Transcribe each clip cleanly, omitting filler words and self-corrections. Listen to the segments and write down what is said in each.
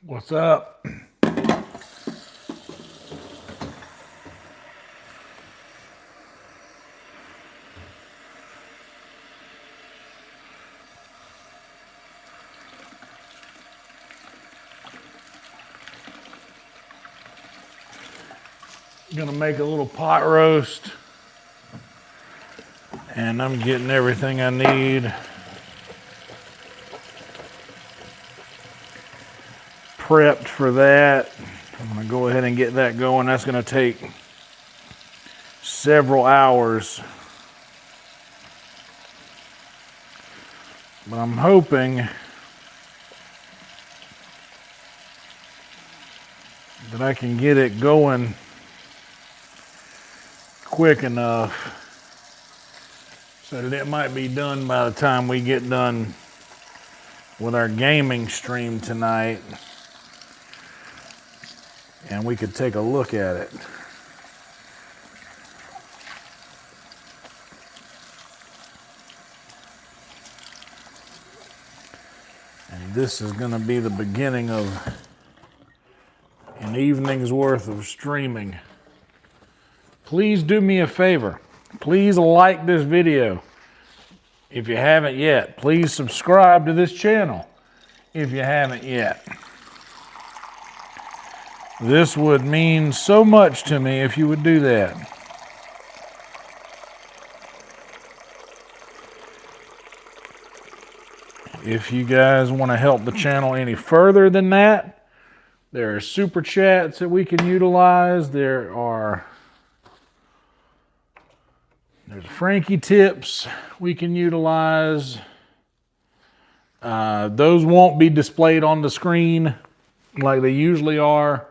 What's up? Gonna make a little pot roast, and I'm getting everything I need prepped for that. I'm gonna go ahead and get that going. That's gonna take several hours, but I'm hoping that I can get it going quick enough so that it might be done by the time we get done with our gaming stream tonight, and we could take a look at it. And this is going to be the beginning of an evening's worth of streaming. Please do me a favor. Please like this video if you haven't yet. Please subscribe to this channel if you haven't yet. This would mean so much to me if you would do that. If you guys want to help the channel any further than that, there are super chats that we can utilize. There's Frankie tips we can utilize. Those won't be displayed on the screen like they usually are,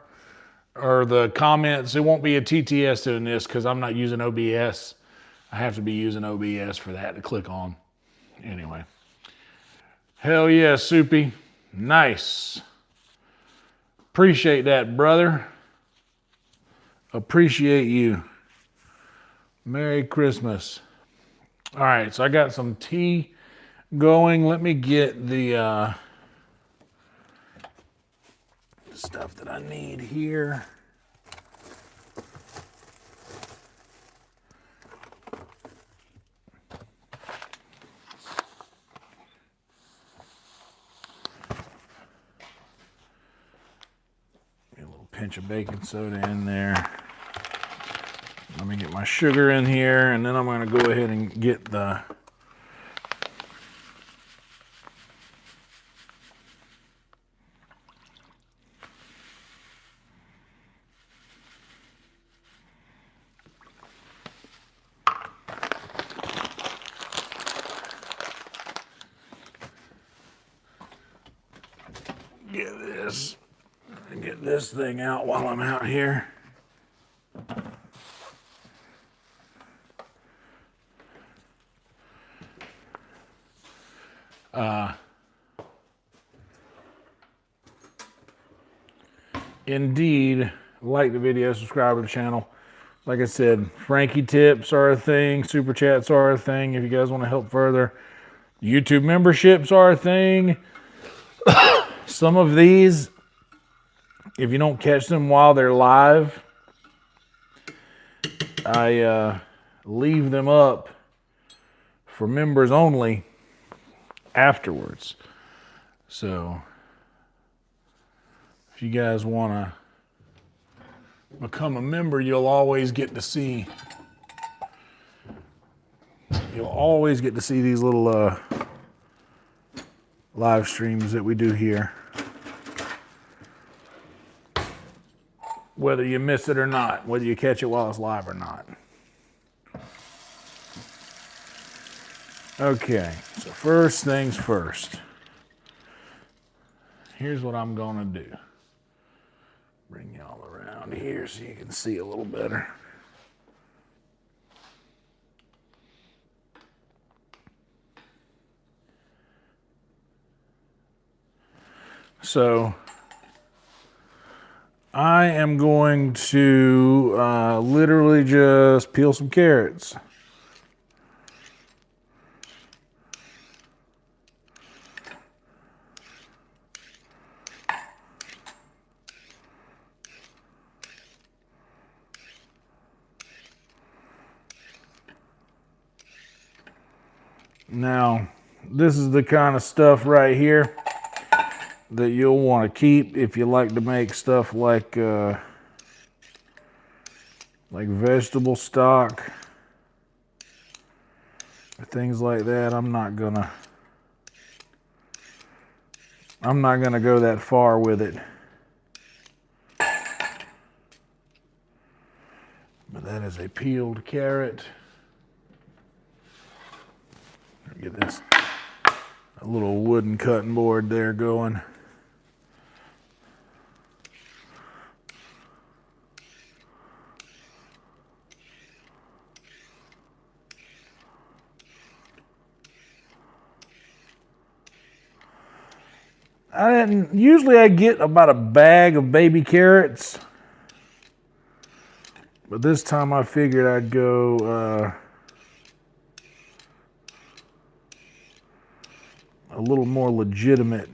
or the comments. It won't be a TTS doing this because I'm not using OBS. I have to be using OBS for that to click on. Anyway. Hell yeah, Soupy. Nice. Appreciate that, brother. Appreciate you. Merry Christmas. All right, so I got some tea going. Let me get the stuff that I need here. Get a little pinch of baking soda in there. Let me get my sugar in here, and then I'm going to go ahead and get the get this thing out while I'm out here. Indeed, like the video, subscribe to the channel. Like I said, Frankie tips are a thing, super chats are a thing if you guys want to help further. YouTube memberships are a thing. Some of these, if you don't catch them while they're live, I leave them up for members only afterwards. So if you guys want to become a member, you'll always get to see these little live streams that we do here, whether you miss it or not, whether you catch it while it's live or not. Okay, so first things first. Here's what I'm gonna do. Bring y'all around here so you can see a little better. So I am going to literally just peel some carrots. Now, this is the kind of stuff right here that you'll want to keep if you like to make stuff like vegetable stock or things like that. I'm not gonna go that far with it. But that is a peeled carrot. Get this a little wooden cutting board there going. Usually I get about a bag of baby carrots, but this time I figured I'd go a little more legitimate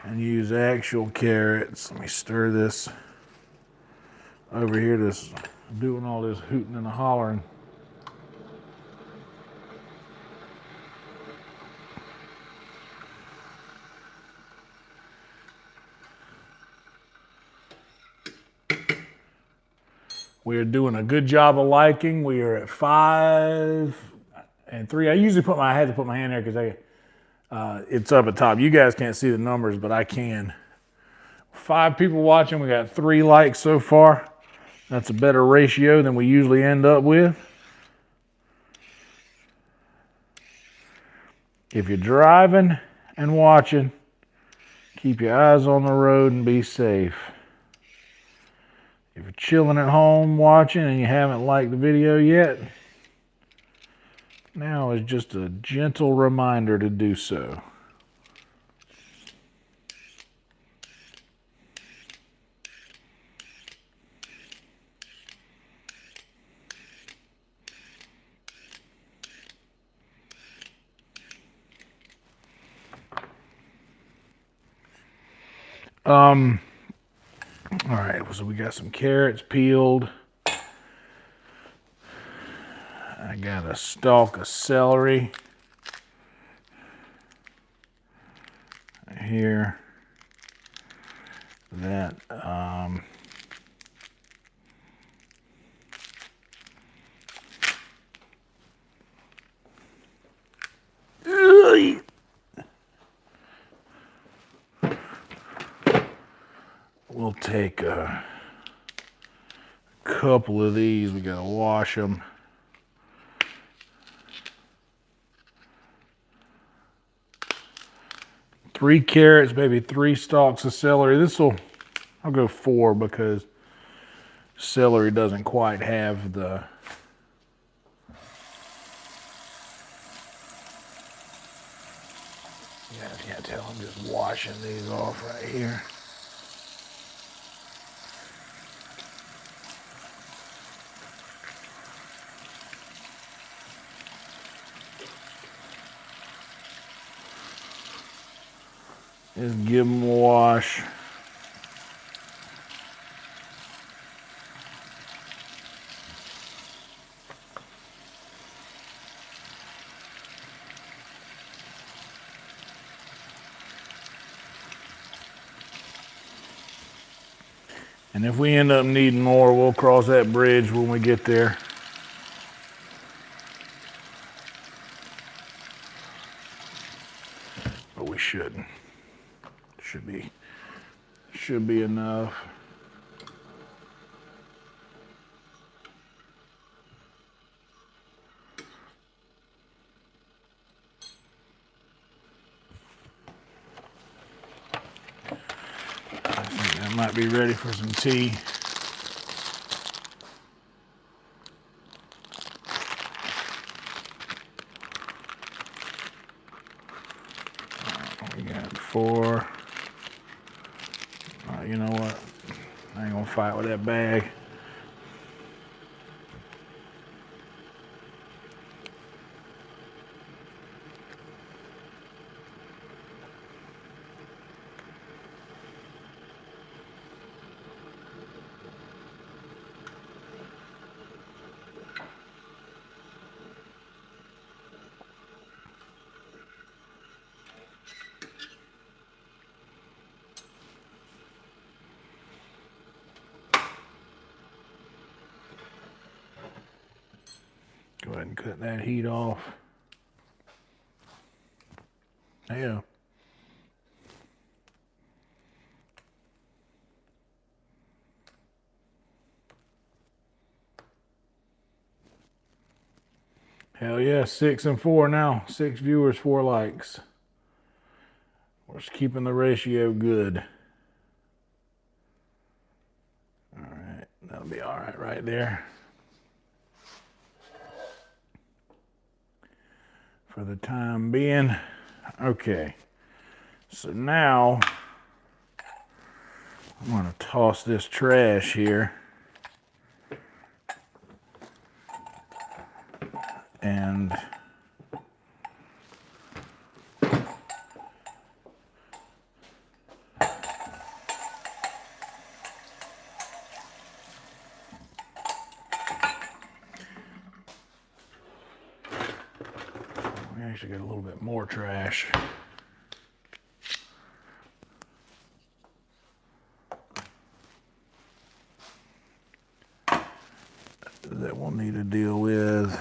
and use actual carrots. Let me stir this over here, this doing all this hooting and hollering. We are doing a good job of liking. We are at 5 and 3. I usually I had to put my hand there because it's up at top. You guys can't see the numbers, but I can. 5 people watching. We got 3 likes so far. That's a better ratio than we usually end up with. If you're driving and watching, keep your eyes on the road and be safe. If you're chilling at home watching and you haven't liked the video yet, now is just a gentle reminder to do so. All right, so we got some carrots peeled. I got a stalk of celery here. That we'll take a couple of these. We gotta wash them. Three carrots, maybe 3 stalks of celery. I'll go 4 because celery doesn't quite have the you guys can't tell, I'm just washing these off right here. Just give them a wash. And if we end up needing more, we'll cross that bridge when we get there. But we shouldn't. Should be enough. I think that might be ready for some tea. We got 4. You know what? I ain't gonna fight with that bag. cut that heat off. Yeah. Hell yeah, 6 and 4 now. 6 viewers, 4 likes. We're just keeping the ratio good. All right, that'll be all right there. For the time being. Okay, so now I'm gonna toss this trash here. And we actually got a little bit more trash. That we'll need to deal with.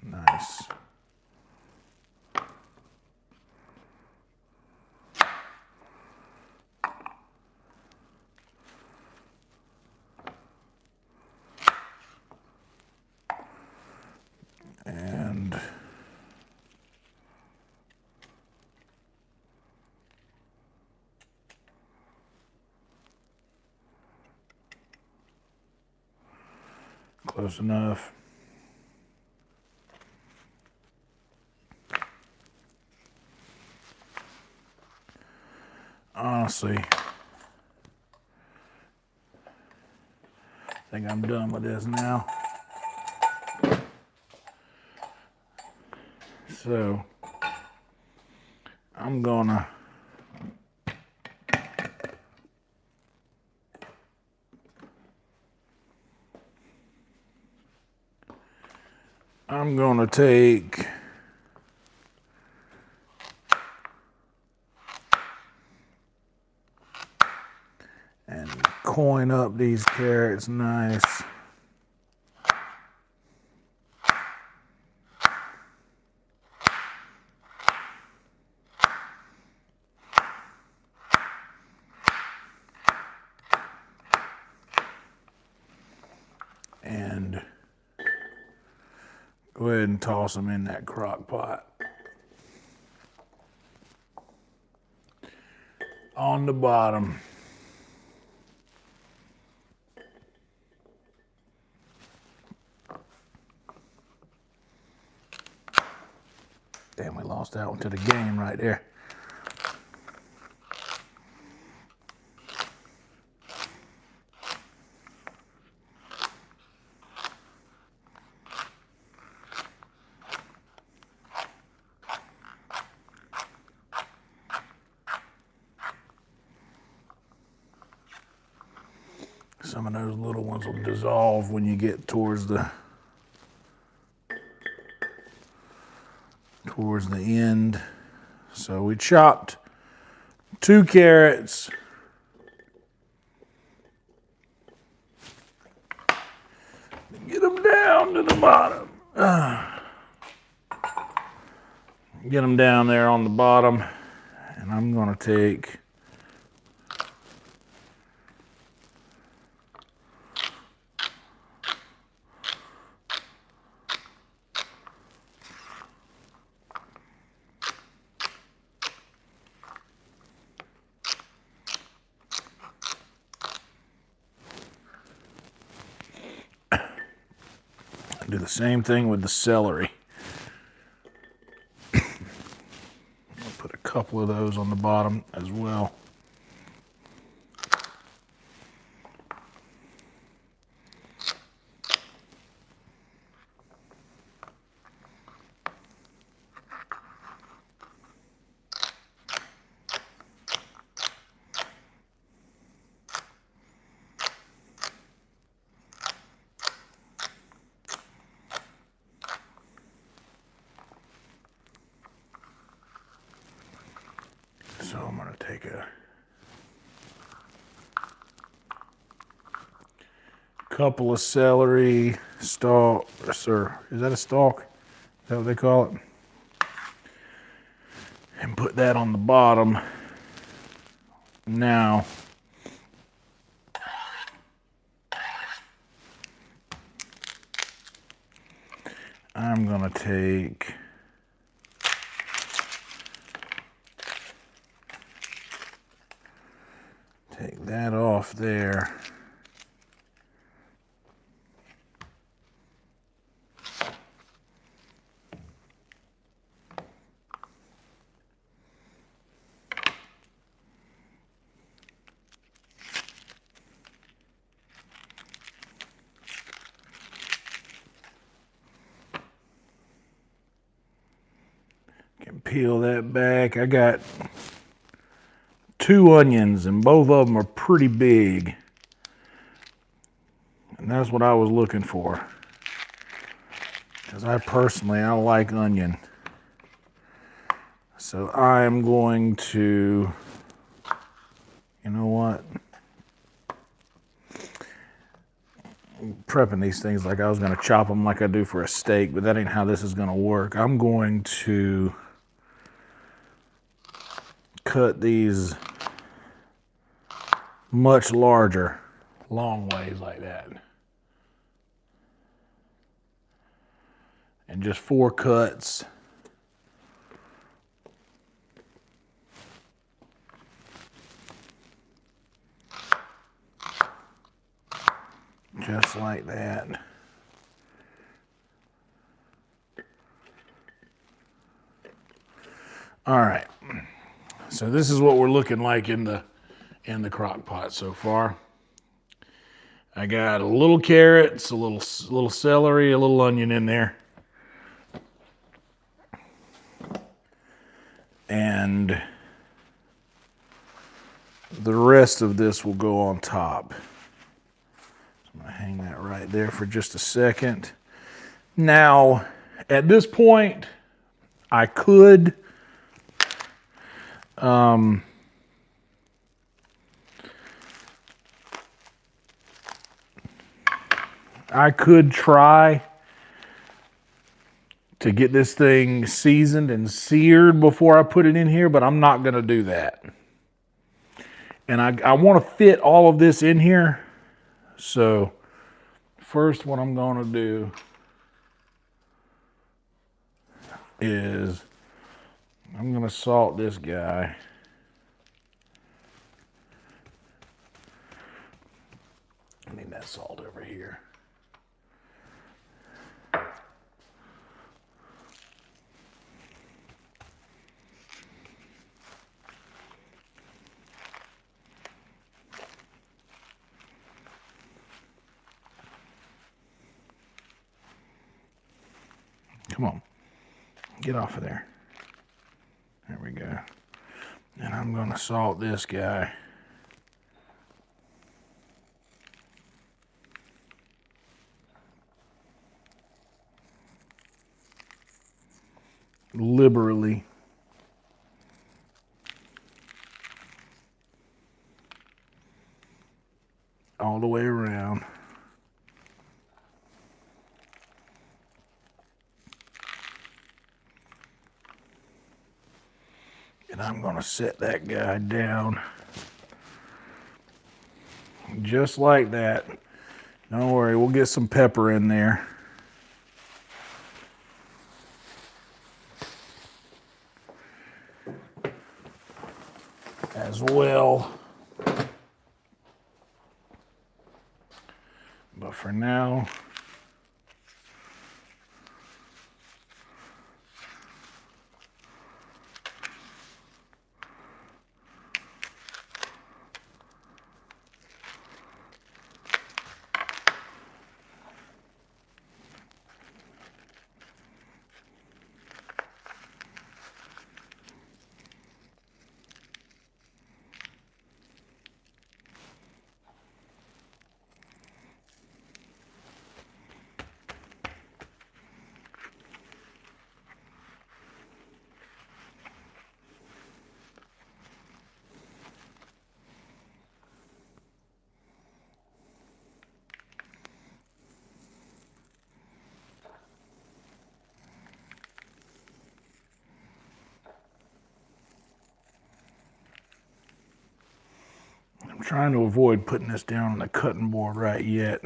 Nice. And close enough. Honestly, I think I'm done with this now. So I'm gonna take and coin up these carrots nice. And go ahead and toss them in that crock pot. On the bottom. Damn, we lost that one to the game right there. Some of those little ones will dissolve when you get towards the end. So we chopped 2 carrots. Get them down to the bottom. Get them down there on the bottom. And I'm going to take do the same thing with the celery. I'll put a couple of those on the bottom as well. So I'm going to take a couple of celery stalks, or is that a stalk? Is that what they call it? And put that on the bottom. Now, I'm gonna take that off there. Can peel that back. I got 2 onions and both of them are pretty big. And that's what I was looking for. Because I like onion. So I am going to, you know what? I'm prepping these things like I was going to chop them like I do for a steak, but that ain't how this is going to work. I'm going to cut these much larger, long ways like that. And just 4 cuts. Just like that. All right. So this is what we're looking like in the crock pot so far. I got a little carrots, a little celery, a little onion in there. And the rest of this will go on top. I'm going to hang that right there for just a second. Now, at this point, I could try to get this thing seasoned and seared before I put it in here, but I'm not going to do that. And I want to fit all of this in here. So first what I'm going to do is I'm going to salt this guy. I need that salt over here. Come on, get off of there. There we go. And I'm going to salt this guy. Liberally. All the way around. And I'm going to set that guy down just like that. Don't worry, we'll get some pepper in there. As well. But for now, trying to avoid putting this down on the cutting board right yet.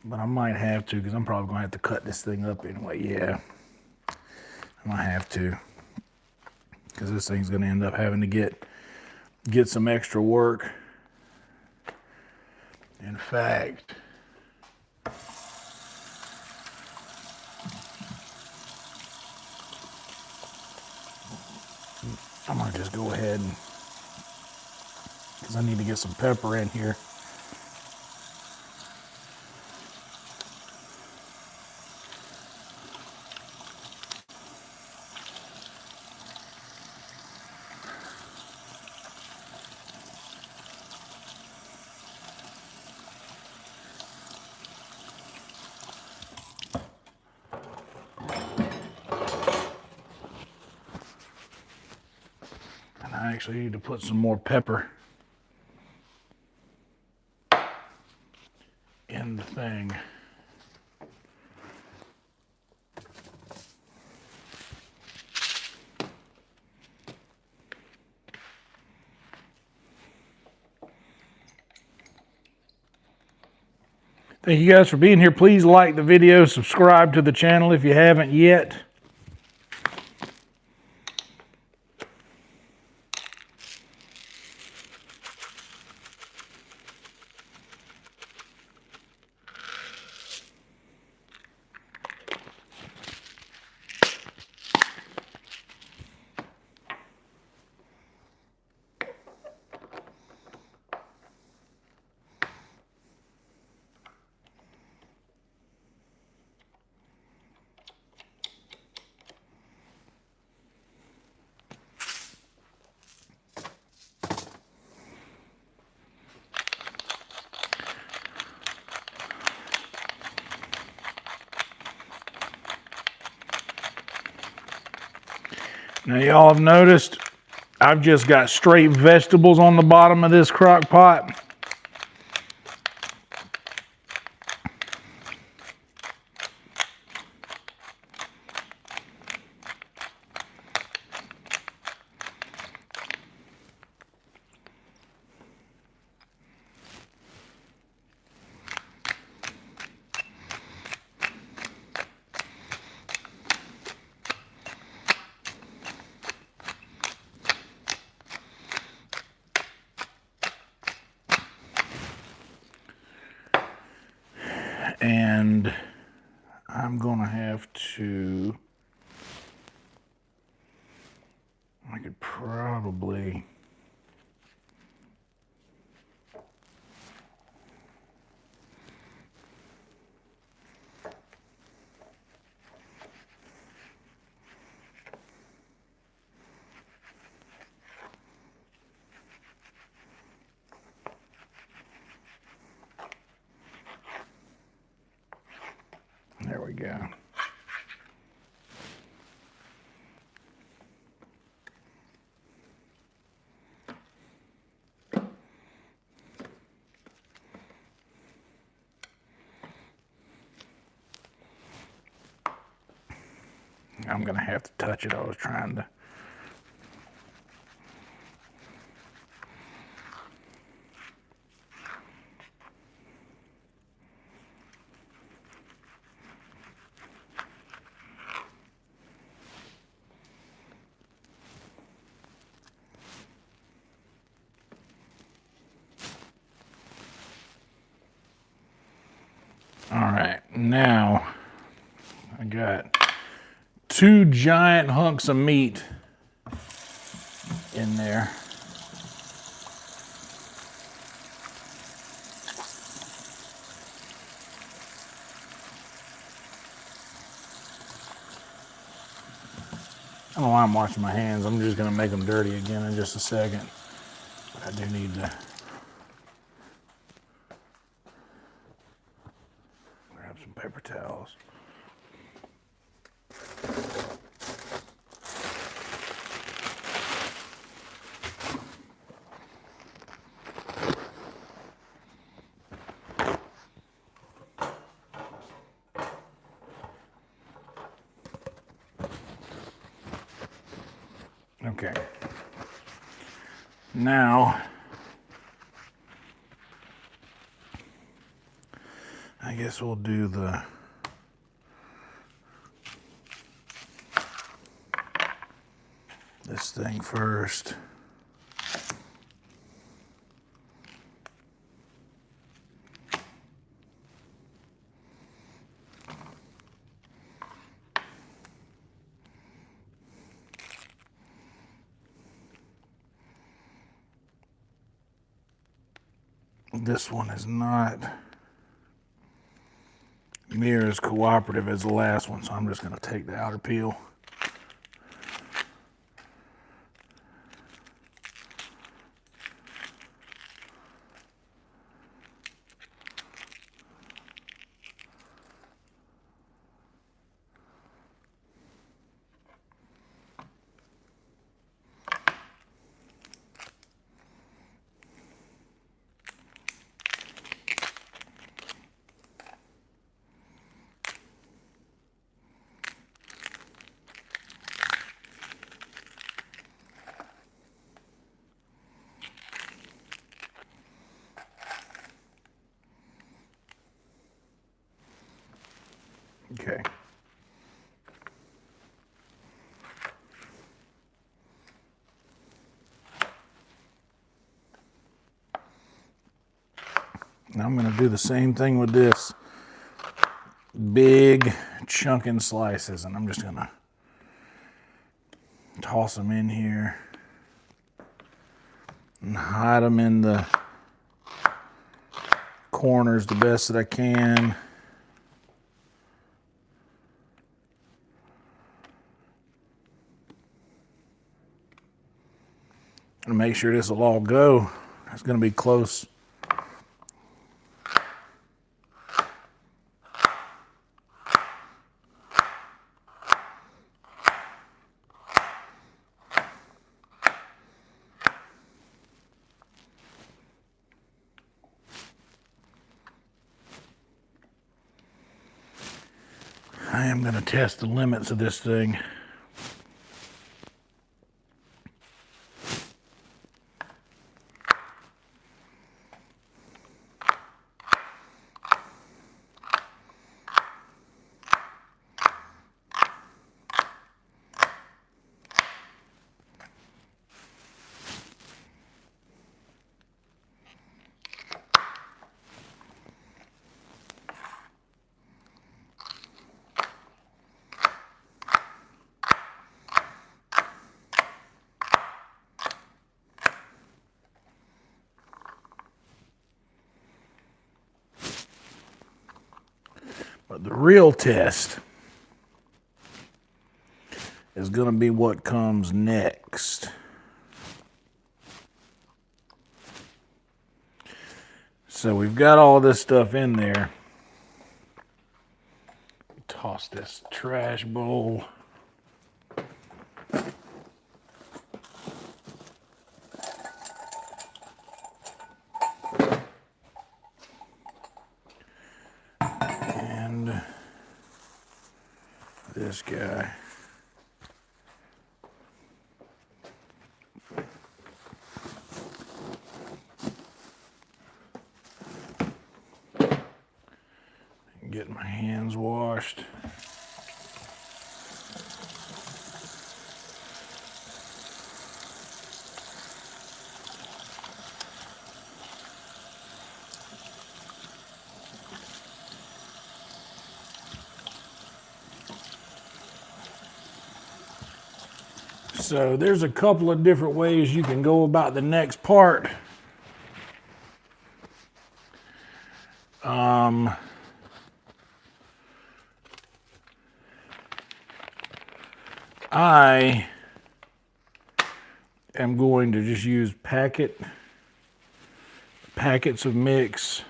But I might have to, because I'm probably going to have to cut this thing up anyway. Yeah, I might have to. Because this thing's going to end up having to get some extra work. In fact, I'm going to just go ahead and, because I need to get some pepper in here. And I actually need to put some more pepper in the thing. Thank you guys for being here. Please like the video, subscribe to the channel if you haven't yet. Now y'all have noticed I've just got straight vegetables on the bottom of this crock pot. And I'm gonna have to, I could probably, there we go. I'm gonna have to touch it. I was trying to. All right, now I got 2 giant hunks of meat in there. I don't know why I'm washing my hands. I'm just gonna make them dirty again in just a second. But I do need to grab some paper towels. Okay. Now guess we'll do this thing first. This one is not near as cooperative as the last one, so I'm just going to take the outer peel. Okay. Now I'm going to do the same thing with this. Big chunking slices, and I'm just going to toss them in here and hide them in the corners the best that I can. And make sure this will all go. It's going to be close. I am going to test the limits of this thing. But the real test is going to be what comes next. So we've got all this stuff in there. Toss this trash bowl. And this guy. Get my hands washed. So there's a couple of different ways you can go about the next part. I am going to just use packets of mix.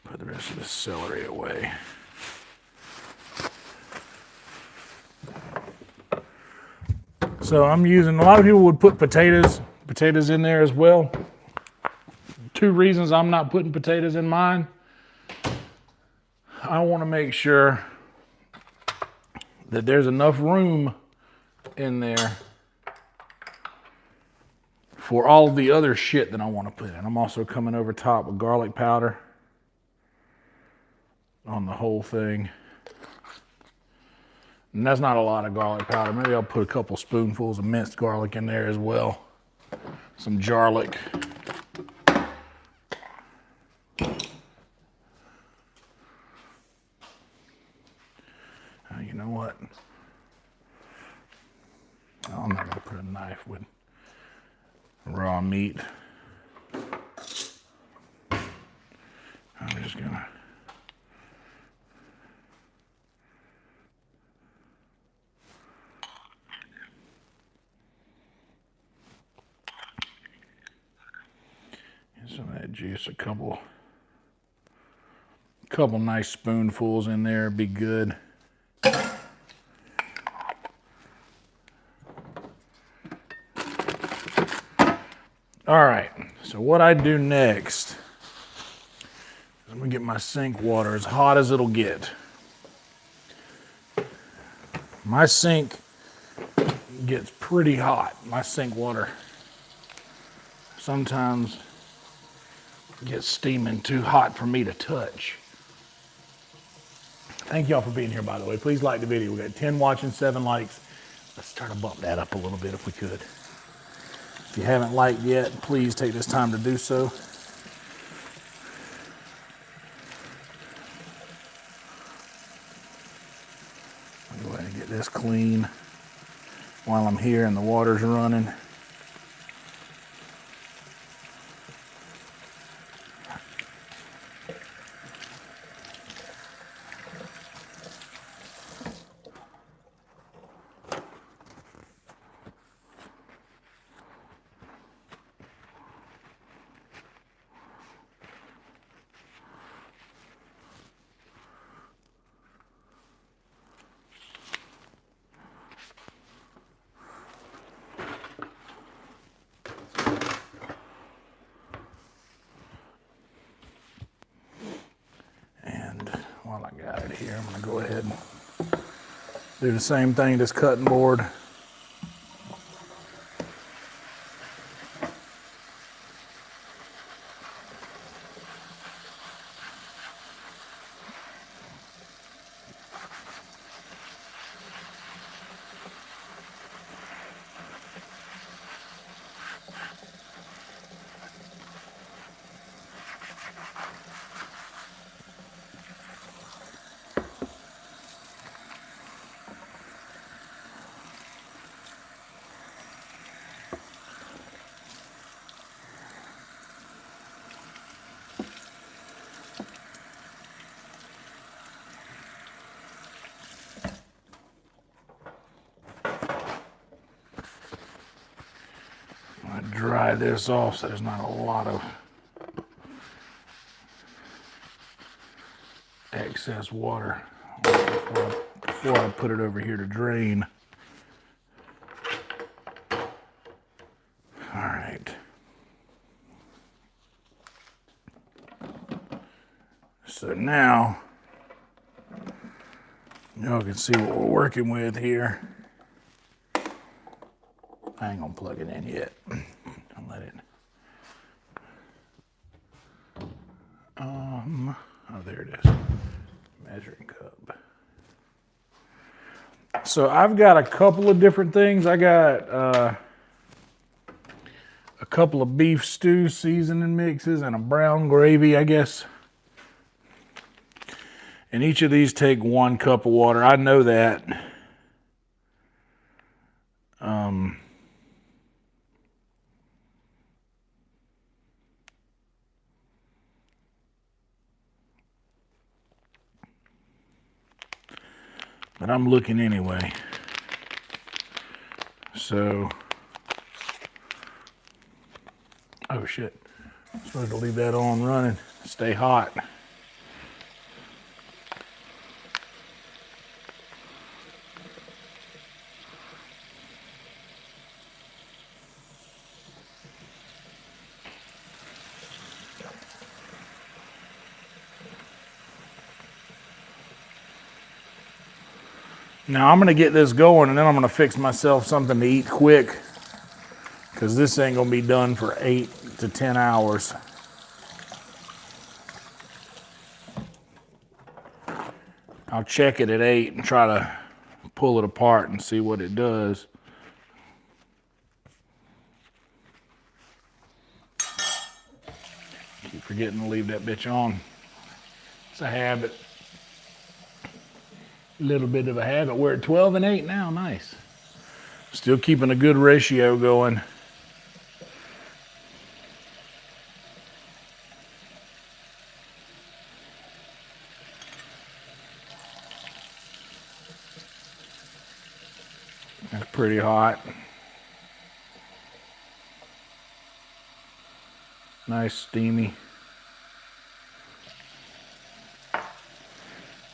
Put the rest of the celery away. So I'm using, a lot of people would put potatoes in there as well. 2 reasons I'm not putting potatoes in mine. I want to make sure that there's enough room in there for all the other shit that I want to put in. I'm also coming over top with garlic powder. on the whole thing. And that's not a lot of garlic powder. Maybe I'll put a couple spoonfuls of minced garlic in there as well. Some garlic. You know what? Oh, I'm not going to put a knife with raw meat. I'm just going to. Get some of that juice, a couple nice spoonfuls in there, be good. All right, so what I do next is I'm gonna get my sink water as hot as it'll get. My sink gets pretty hot, my sink water. Sometimes gets steaming too hot for me to touch. Thank y'all for being here, by the way. Please like the video. We got 10 watching, 7 likes. Let's try to bump that up a little bit if we could. If you haven't liked yet, please take this time to do so. I'll go ahead and get this clean while I'm here and the water's running. While I got it here, I'm going to go ahead and do the same thing to this cutting board. Dry this off so there's not a lot of excess water before I put it over here to drain. All right. So now y'all can see what we're working with here. I ain't gonna plug it in yet. I'll let it. Oh, there it is. Measuring cup. So I've got a couple of different things. I got a couple of beef stew seasoning mixes and a brown gravy, I guess. And each of these take 1 cup of water. I know that. But I'm looking anyway. So, oh shit. I'm supposed to leave that on running. Stay hot. Now I'm gonna get this going and then I'm gonna fix myself something to eat quick because this ain't gonna be done for 8 to 10 hours. I'll check it at 8 and try to pull it apart and see what it does. Keep forgetting to leave that bitch on. It's a habit. A little bit of a habit. We're at 12 and 8 now. Nice. Still keeping a good ratio going. That's pretty hot. Nice steamy.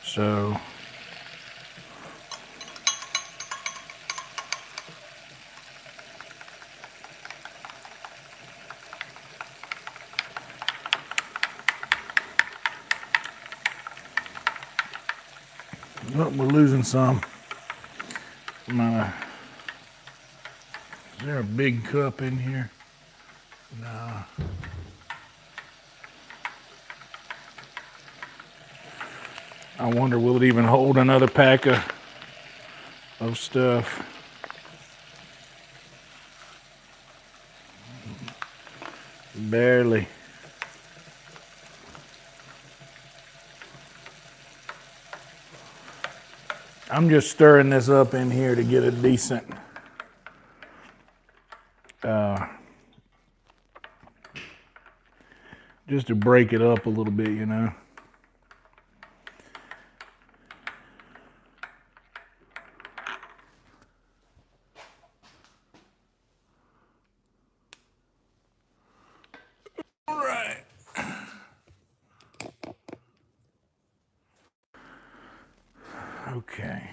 So oh, we're losing some. Is there a big cup in here? No. I wonder, will it even hold another pack of stuff? Barely. I'm just stirring this up in here to get a decent just to break it up a little bit, you know. All right. Okay.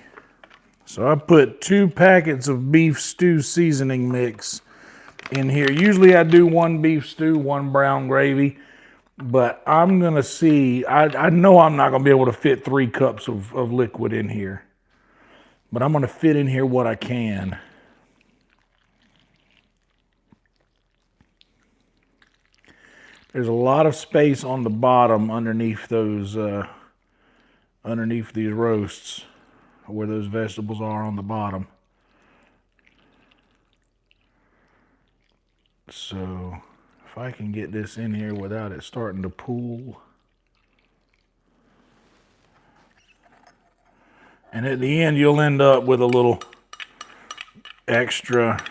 So I put 2 packets of beef stew seasoning mix in here. Usually I do 1 beef stew, 1 brown gravy, but I'm gonna see, I know I'm not gonna be able to fit 3 cups of liquid in here, but I'm gonna fit in here what I can. There's a lot of space on the bottom underneath those, underneath these roasts, where those vegetables are on the bottom. So if I can get this in here without it starting to pool. And at the end, you'll end up with a little extra.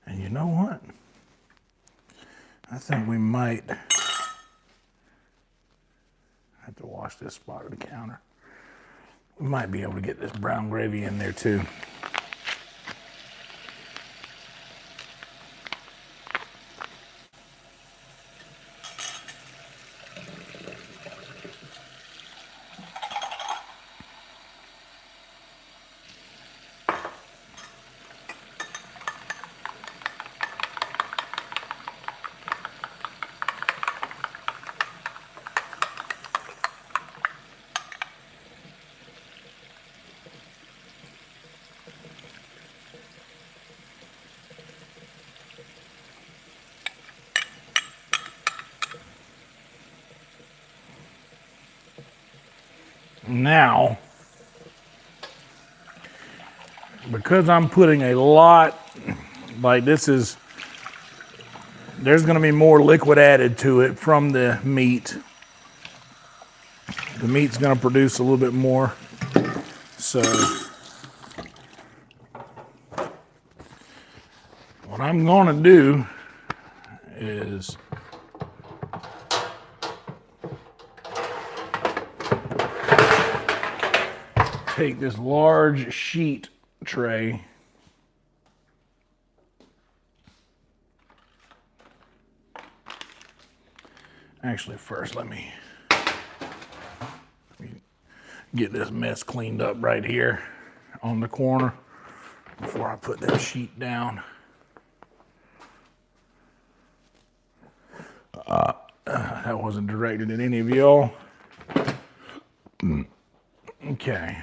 And you know what? I think we might have to wash this spot of the counter. We might be able to get this brown gravy in there too. Now, because I'm putting a lot, like this is, there's going to be more liquid added to it from the meat. The meat's going to produce a little bit more. So what I'm going to do is take this large sheet tray. Actually, first let me get this mess cleaned up right here on the corner before I put that sheet down. That wasn't directed at any of y'all. Okay.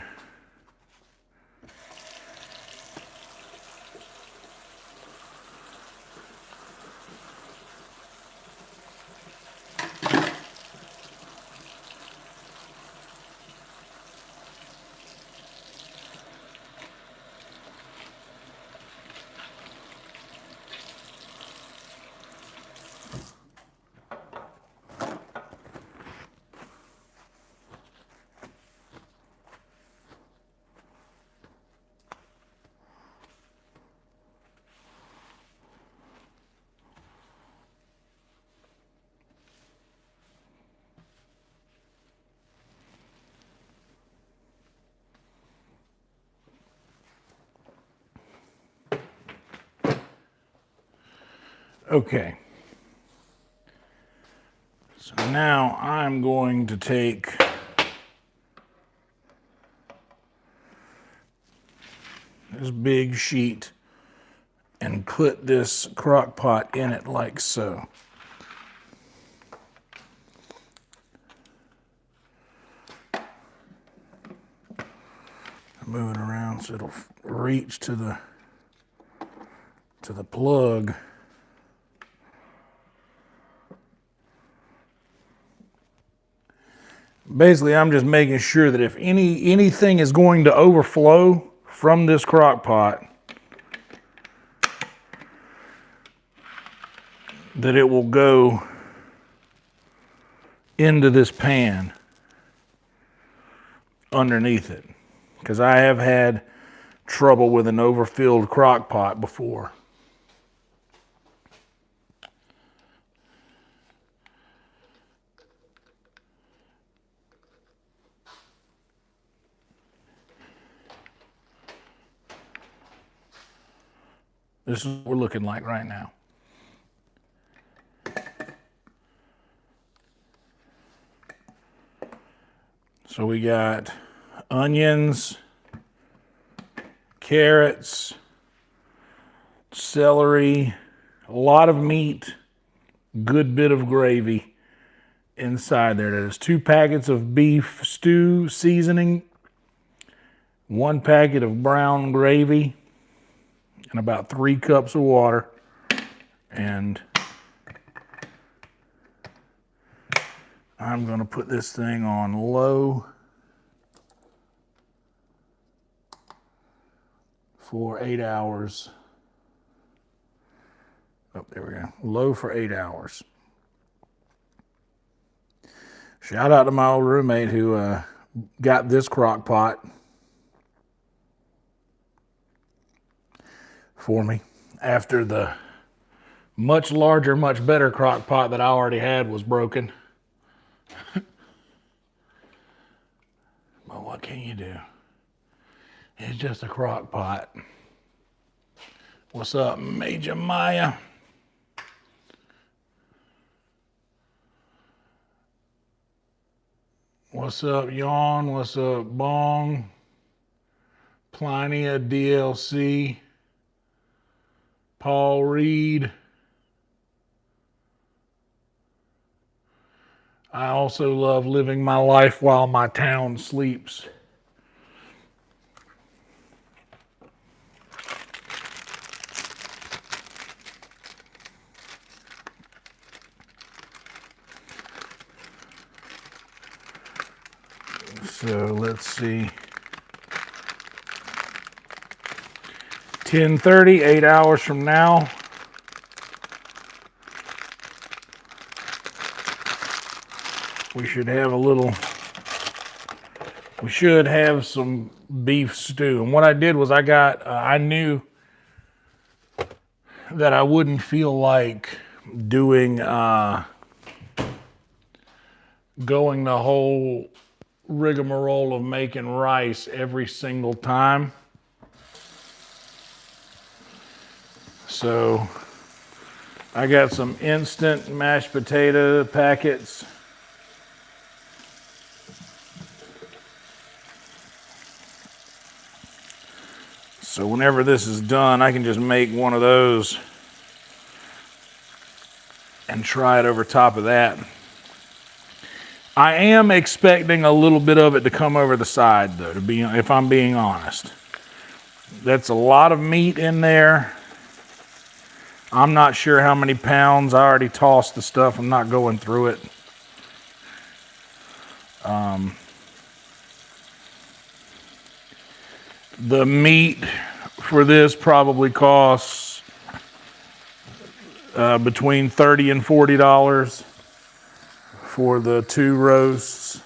Okay. So now I'm going to take this big sheet and put this crock pot in it like so. Move it around so it'll reach to the plug. Basically, I'm just making sure that if anything is going to overflow from this crock pot, that it will go into this pan underneath it. Because I have had trouble with an overfilled crock pot before. This is what we're looking like right now. So we got onions, carrots, celery, a lot of meat, good bit of gravy inside there. There's 2 packets of beef stew seasoning, 1 packet of brown gravy, and about 3 cups of water. And I'm going to put this thing on low for 8 hours. Oh, there we go. Low for 8 hours. Shout out to my old roommate who got this crock pot for me after the much larger, much better crock pot that I already had was broken. But what can you do? It's just a crock pot. What's up, Major Maya? What's up, Yawn? What's up, Bong? Pliny of DLC. Paul Reed. I also love living my life while my town sleeps. So let's see. 10:30, 8 hours from now. We should have some beef stew. And what I did was I knew that I wouldn't feel like doing, going the whole rigmarole of making rice every single time. So I got some instant mashed potato packets. So whenever this is done, I can just make one of those and try it over top of that. I am expecting a little bit of it to come over the side, though, if I'm being honest. That's a lot of meat in there. I'm not sure how many pounds. I already tossed the stuff. I'm not going through it. The meat for this probably costs between $30 and $40 for the 2 roasts.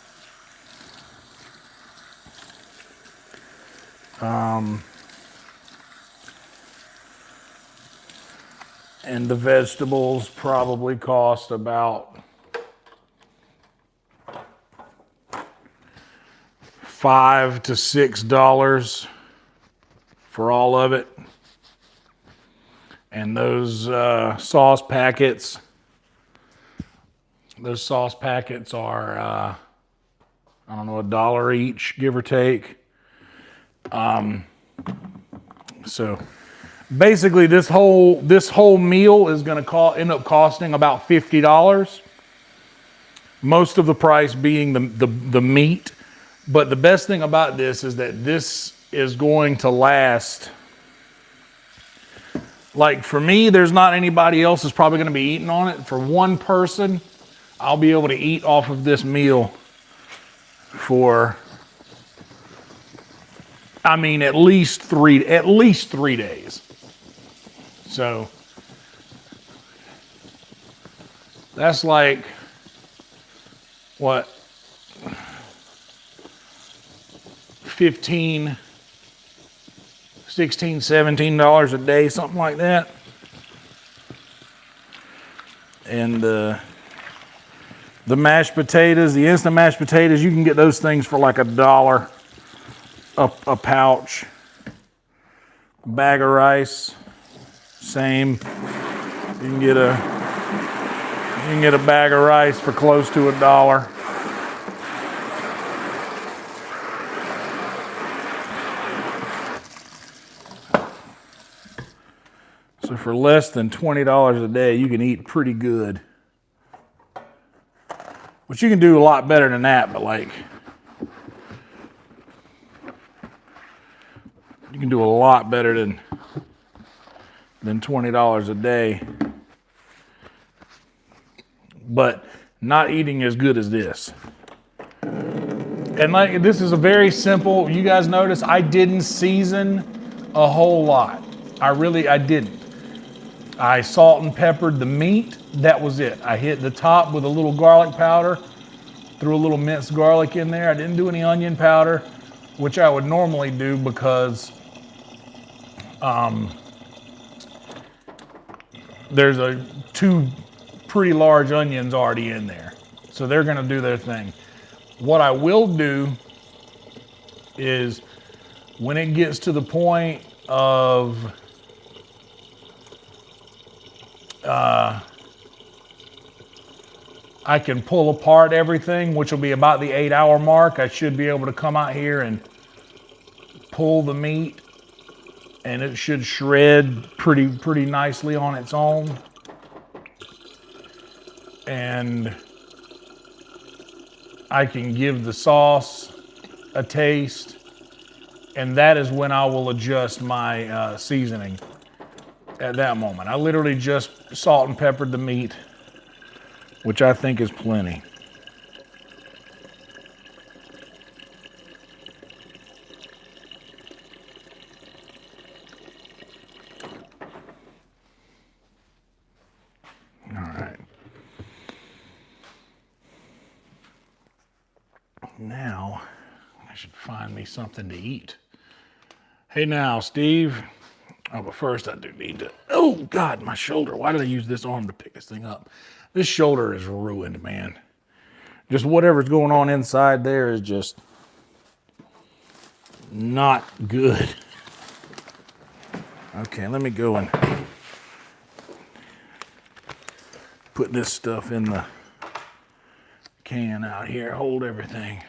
And the vegetables probably cost about $5 to $6 for all of it. And those sauce packets are, I don't know, $1 each, give or take. So basically this whole meal is going to end up costing about $50. Most of the price being the meat. But the best thing about this is that this is going to last. Like for me, there's not anybody else that's probably going to be eating on it. For one person, I'll be able to eat off of this meal for, I mean, at least 3 days. So that's like what, 15, $16, $17 a day, something like that. And the mashed potatoes, the instant mashed potatoes, you can get those things for like $1 a pouch. Bag of rice, same. You can get a bag of rice for close to $1. So for less than $20 a day, you can eat pretty good. Which you can do a lot better than that, but like, you can do a lot better than $20 a day. But not eating as good as this. And like, this is a very simple, you guys notice I didn't season a whole lot. I didn't. I salt and peppered the meat. That was it. I hit the top with a little garlic powder, threw a little minced garlic in there. I didn't do any onion powder, which I would normally do because there's 2 pretty large onions already in there. So they're gonna do their thing. What I will do is when it gets to the point of I can pull apart everything, which will be about the 8-hour mark. I should be able to come out here and pull the meat, and it should shred pretty nicely on its own. And I can give the sauce a taste, and that is when I will adjust my seasoning at that moment. I literally just salt and peppered the meat, which I think is plenty. All right. Now, I should find me something to eat. Hey now, Steve. Oh, but first I do need to, oh God, my shoulder. Why did I use this arm to pick this thing up? This shoulder is ruined, man. Just whatever's going on inside there is just not good. Okay, let me go and put this stuff in the can out here. Hold everything.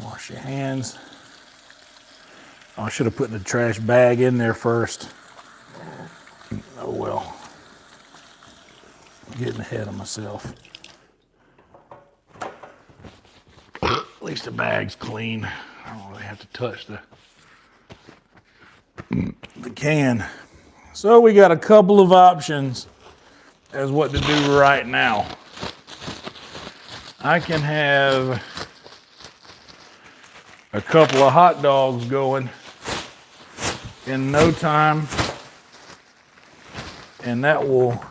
Wash your hands. Oh, I should have put the trash bag in there first. Oh well. I'm getting ahead of myself. At least the bag's clean. I don't really have to touch the can. So we got a couple of options as what to do right now. I can have a couple of hot dogs going in no time, and that will,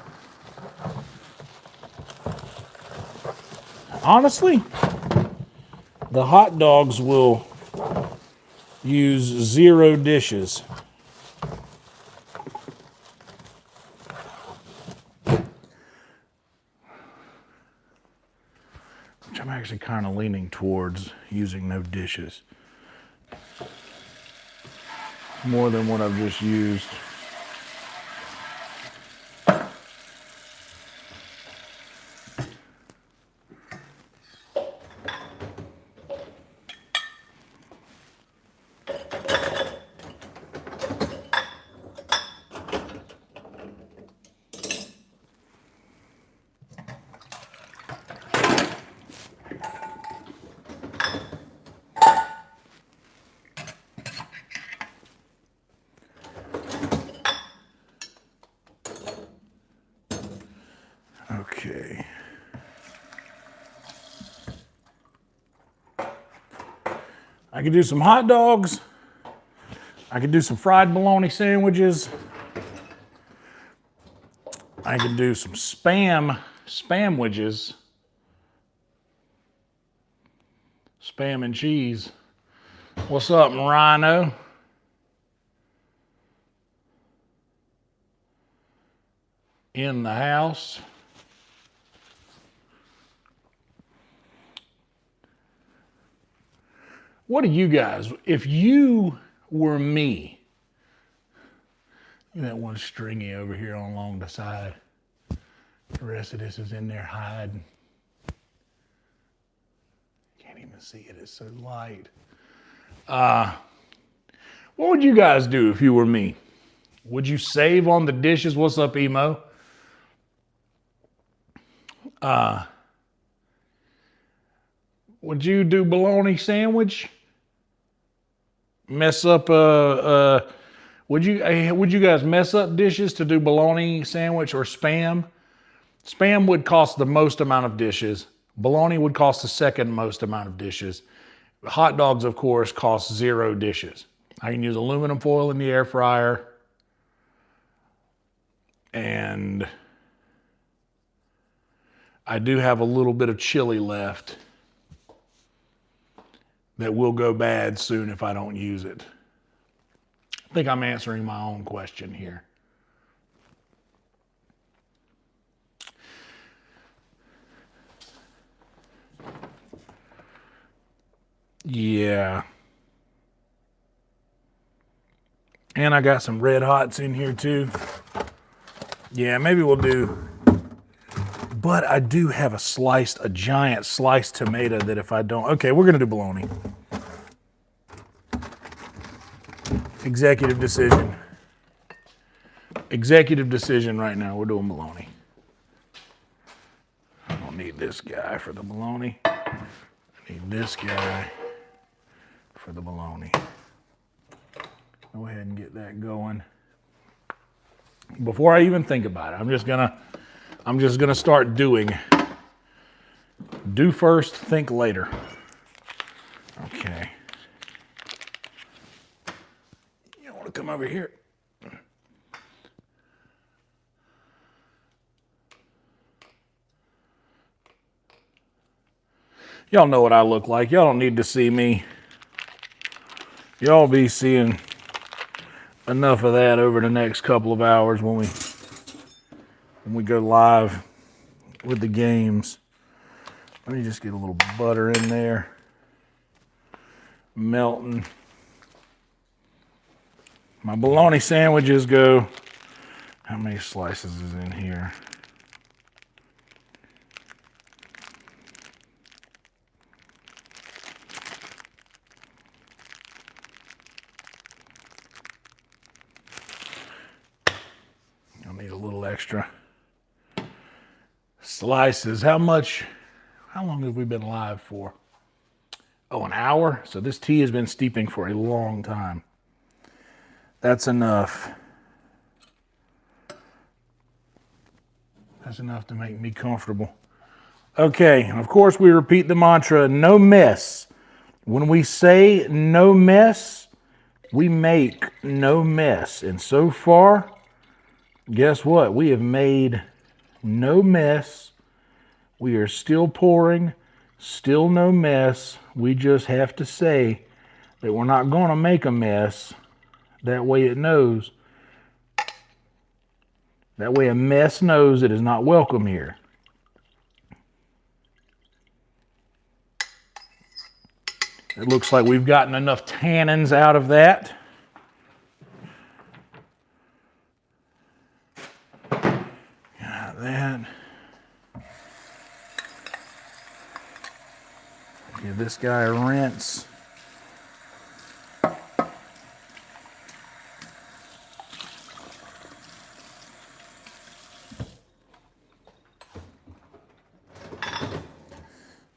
honestly, the hot dogs will use 0 dishes. Which I'm actually kind of leaning towards using no dishes. More than what I've just used. Okay. I could do some hot dogs. I could do some fried bologna sandwiches. I could do some spam-widges. Spam and cheese. What's up, Rhino? In the house. What do you guys, if you were me, that one stringy over here along the side, the rest of this is in there hiding. Can't even see it, it's so light. What would you guys do if you were me? Would you save on the dishes? What's up, Emo? Would you do bologna sandwich? Mess up would you guys mess up dishes to do bologna sandwich or spam? Spam would cost the most amount of dishes. Bologna would cost the second most amount of dishes. Hot dogs, of course, cost 0 dishes. I can use aluminum foil in the air fryer. And I do have a little bit of chili left that will go bad soon if I don't use it. I think I'm answering my own question here. Yeah. And I got some red hots in here too. Yeah, maybe we'll do. But I do have a giant sliced tomato that if I don't, okay, we're gonna do bologna. Executive decision. Executive decision right now, we're doing bologna. I don't need this guy for the bologna. I need this guy for the bologna. Go ahead and get that going. Before I even think about it, I'm just gonna start doing. Do first, think later. Okay. You want to come over here? Y'all know what I look like. Y'all don't need to see me. Y'all be seeing enough of that over the next couple of hours when we go live with the games. Let me just get a little butter in there. Melting. My bologna sandwiches go, how many slices is in here? I'll need a little extra slices. How long have we been live for? Oh, an hour? So this tea has been steeping for a long time. That's enough. That's enough to make me comfortable. Okay, and of course we repeat the mantra, no mess. When we say no mess, we make no mess. And so far, guess what? We have made no mess. We are still pouring, still no mess. We just have to say But we're not going to make a mess. That way it knows. That way a mess knows it is not welcome here. It looks like we've gotten enough tannins out of that. Got that. Give this guy a rinse.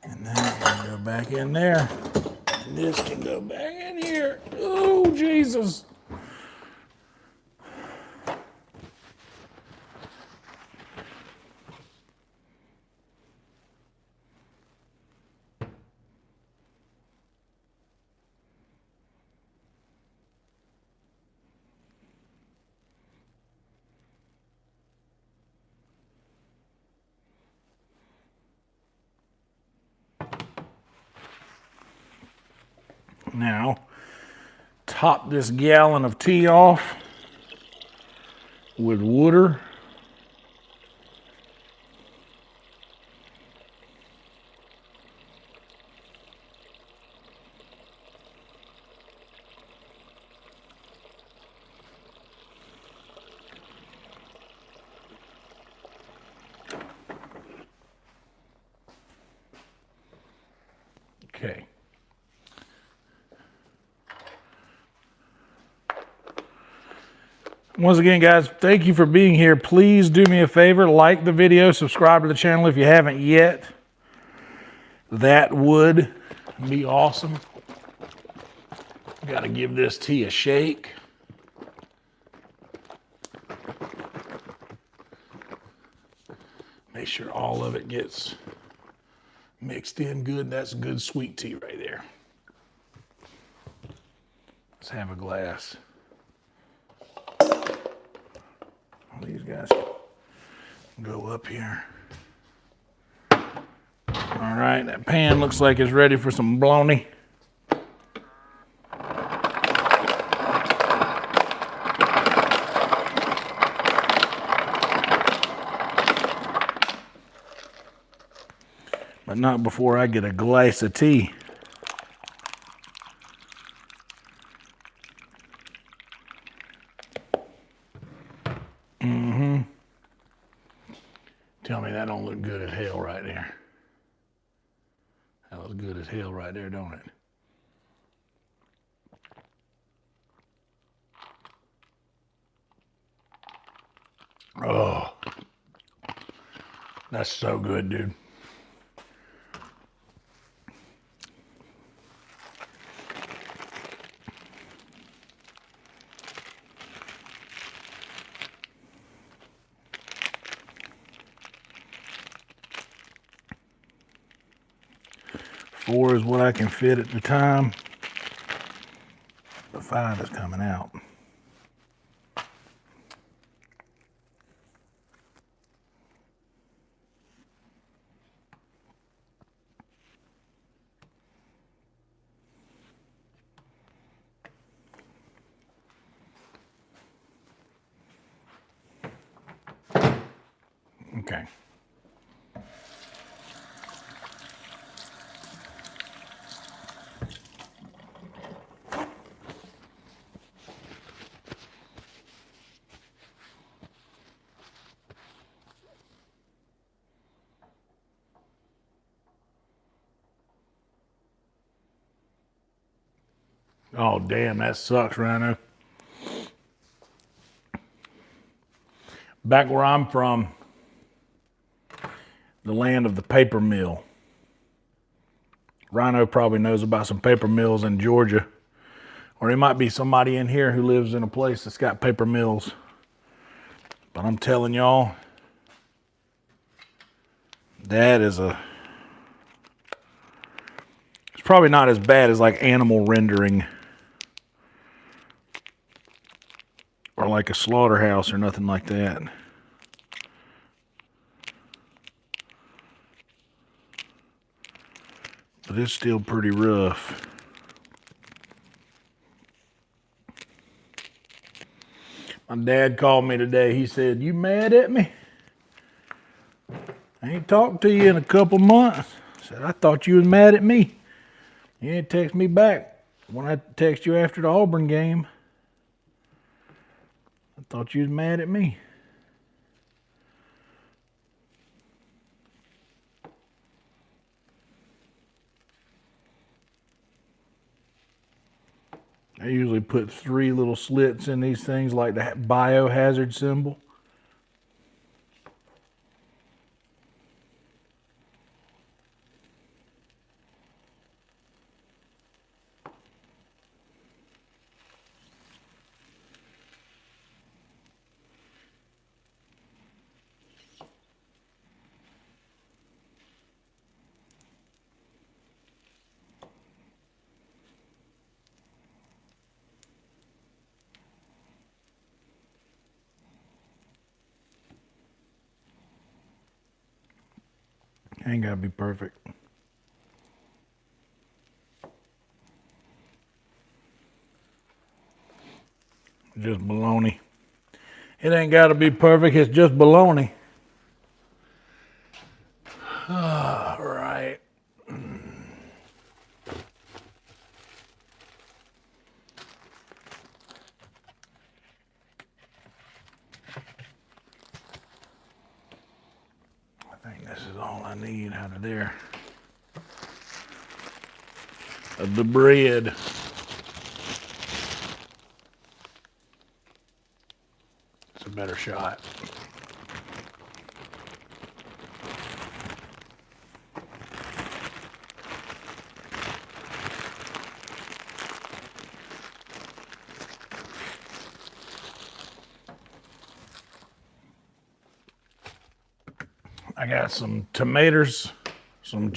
And that can go back in there. And this can go back in here. Oh, Jesus. Now, top this gallon of tea off with water. Okay. Once again, guys, thank you for being here. Please do me a favor, like the video, subscribe to the channel if you haven't yet. That would be awesome. Got to give this tea a shake. Make sure all of it gets mixed in good. That's good sweet tea right there. Let's have a glass. These guys go up here. All right, that pan looks like it's ready for some bologna. But not before I get a glass of tea. Tell me that don't look good as hell right there. That looks good as hell right there, don't it? Oh, that's so good, dude. Four is what I can fit at the time. The 5 is coming out. Okay. Oh, damn, that sucks, Rhino. Back where I'm from, the land of the paper mill. Rhino probably knows about some paper mills in Georgia. Or there might be somebody in here who lives in a place that's got paper mills. But I'm telling y'all, that is it's probably not as bad as like animal rendering. Or like a slaughterhouse or nothing like that. But it's still pretty rough. My dad called me today. He said, "You mad at me? I ain't talked to you in a couple months." I said, "I thought you was mad at me. You ain't text me back when I text you after the Auburn game. I thought you was mad at me." I usually put 3 little slits in these things like the biohazard symbol. Ain't gotta be perfect. Just baloney. It ain't gotta be perfect, it's just baloney. All right. I think this is all I need out of there. Of the bread. It's a better shot. I got some tomatoes, some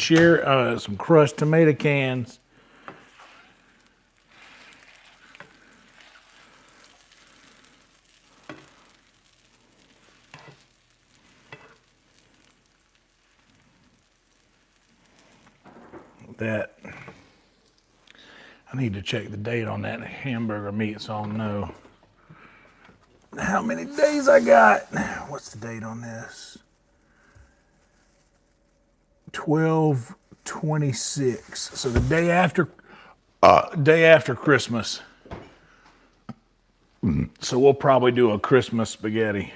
crushed tomato cans. That I need to check the date on that hamburger meat so I'll know how many days I got. What's the date on this? 12/26. So the day after Christmas. So we'll probably do a Christmas spaghetti.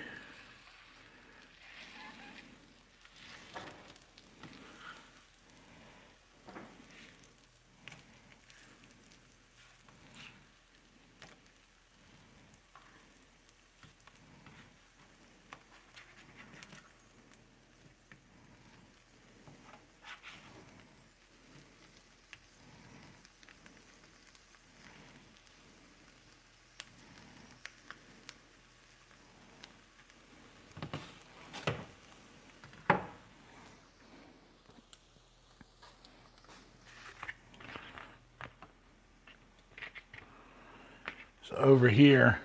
So over here,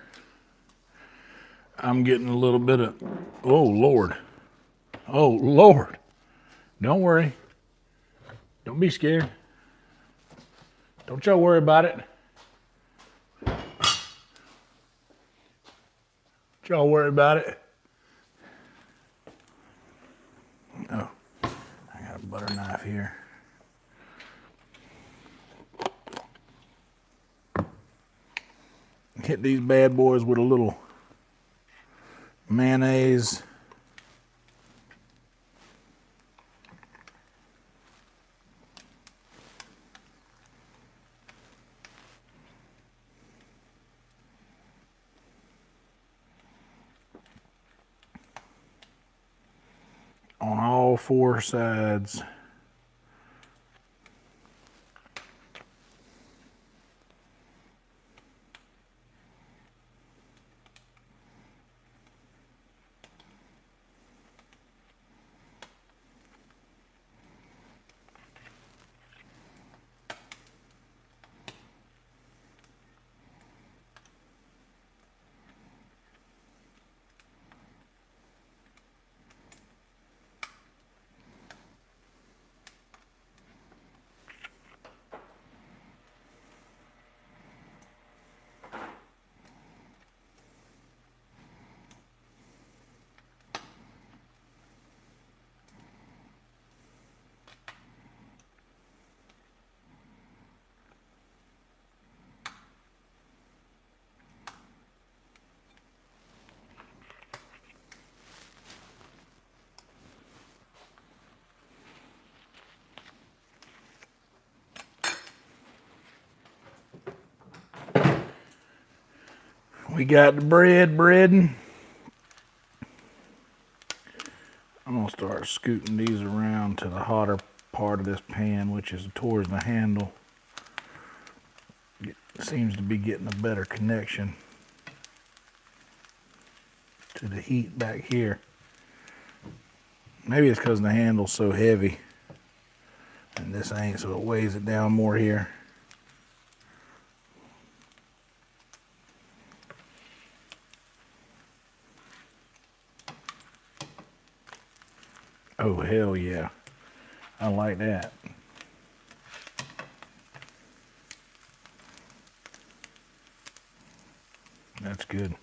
I'm getting a little bit of, oh Lord. Oh Lord. Don't worry. Don't be scared. Don't y'all worry about it. Don't y'all worry about it. Oh, I got a butter knife here. Hit these bad boys with a little mayonnaise. On all 4 sides. We got the bread breading. I'm going to start scooting these around to the hotter part of this pan, which is towards the handle. It seems to be getting a better connection to the heat back here. Maybe it's because the handle's so heavy and this ain't, so it weighs it down more here. Oh, hell yeah. I like that. That's good.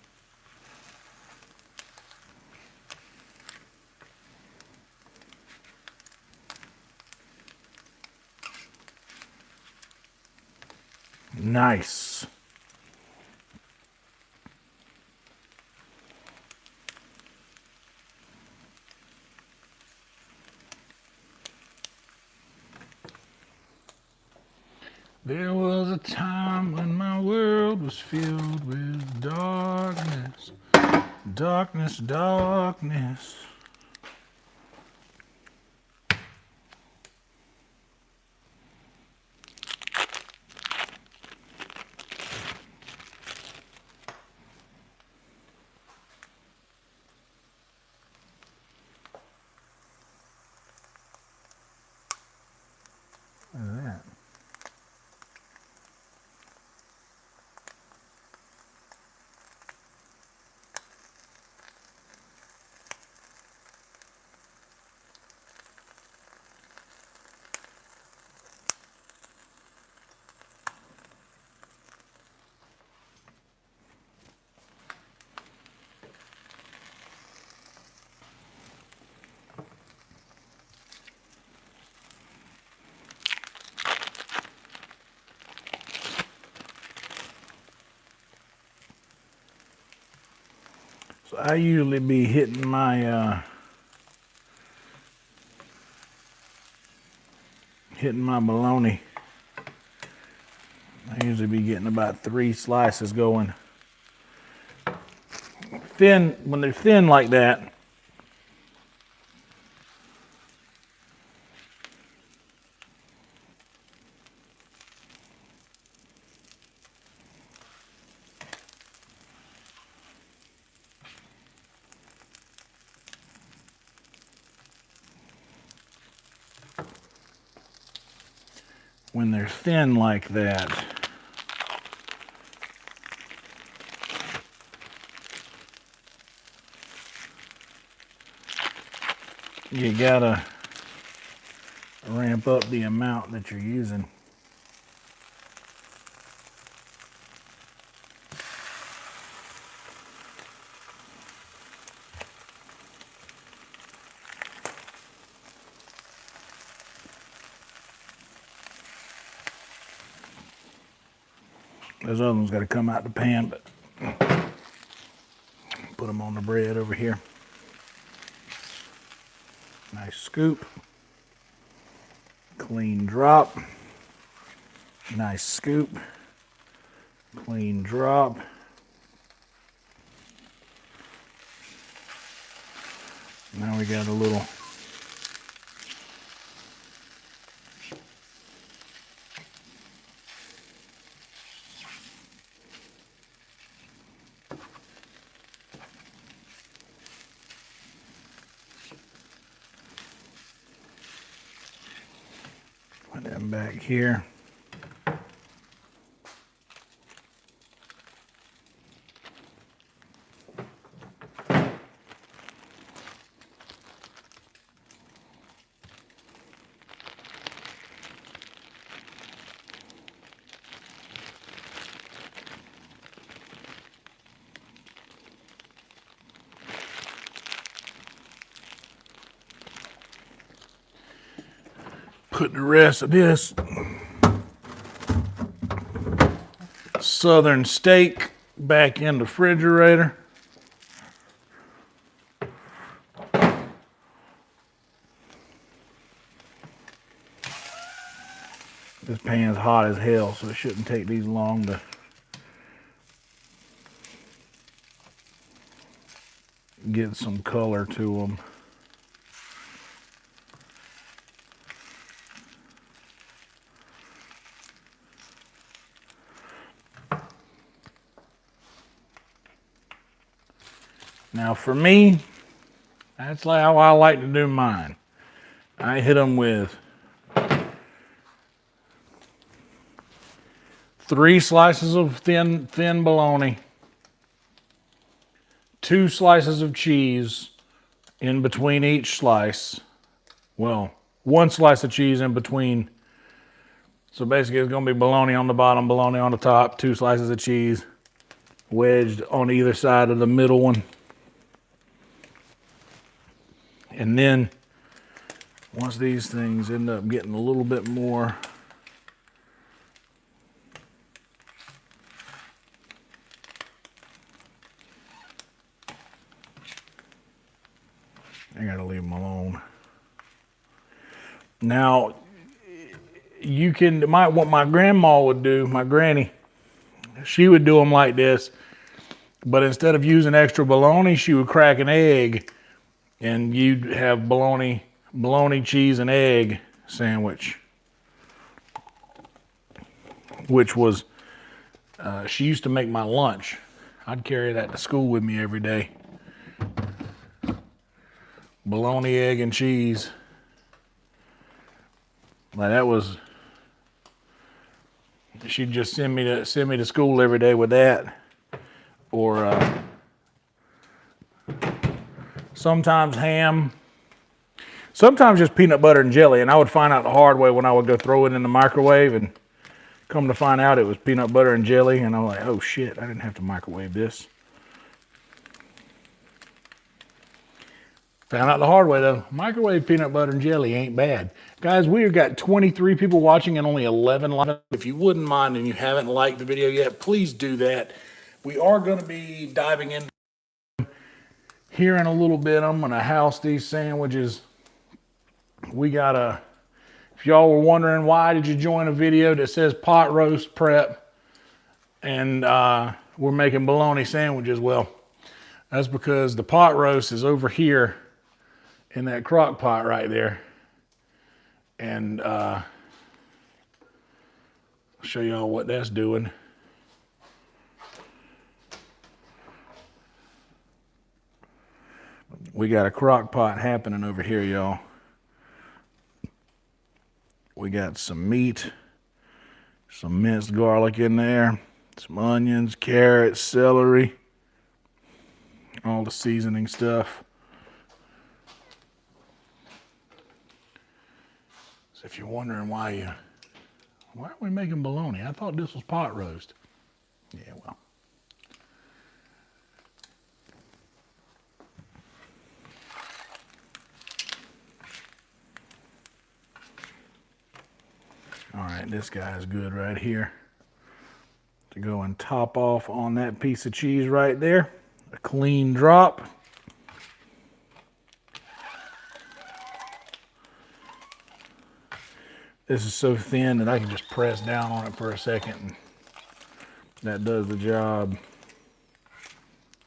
Nice. There was a time when my world was filled with darkness, darkness, darkness. Look at that. So I usually be hitting my bologna. I usually be getting about 3 slices going. Thin, when they're thin like that, you gotta ramp up the amount that you're using. Those other ones got to come out the pan, but put them on the bread over here. Nice scoop. Clean drop. Nice scoop. Clean drop. Now we got a little put them back here. Put the rest of this southern steak back in the refrigerator. This pan's hot as hell, so it shouldn't take these long to get some color to them. Now for me, that's how I like to do mine. I hit them with 3 slices of thin bologna, 2 slices of cheese in between each slice. Well, 1 slice of cheese in between. So basically it's going to be bologna on the bottom, bologna on the top, 2 slices of cheese wedged on either side of the middle one. And then once these things end up getting a little bit more I gotta leave them alone. Now, you can, what my grandma would do, my granny, she would do them like this, but instead of using extra bologna, she would crack an egg, and you'd have bologna, cheese, and egg sandwich, which was, she used to make my lunch. I'd carry that to school with me every day. Bologna, egg, and cheese. Like that was, she'd just send me to school every day with that, or sometimes ham, sometimes just peanut butter and jelly. And I would find out the hard way when I would go throw it in the microwave, and come to find out it was peanut butter and jelly, and I'm like, oh shit, I didn't have to microwave this. Found out the hard way though. Microwave peanut butter and jelly ain't bad. Guys, we've got 23 people watching and only 11 likes. If you wouldn't mind and you haven't liked the video yet, please do that. We are going to be diving in here in a little bit. I'm going to house these sandwiches. We got a, if y'all were wondering why did you join a video that says pot roast prep and we're making bologna sandwiches, well, that's because the pot roast is over here in that crock pot right there. And I'll show y'all what that's doing. We got a crock pot happening over here, y'all. We got some meat, some minced garlic in there, some onions, carrots, celery, all the seasoning stuff. So if you're wondering why are we making bologna? I thought this was pot roast. Yeah, well. All right, this guy's good right here to go and top off on that piece of cheese right there. A clean drop. This is so thin that I can just press down on it for a second, and that does the job.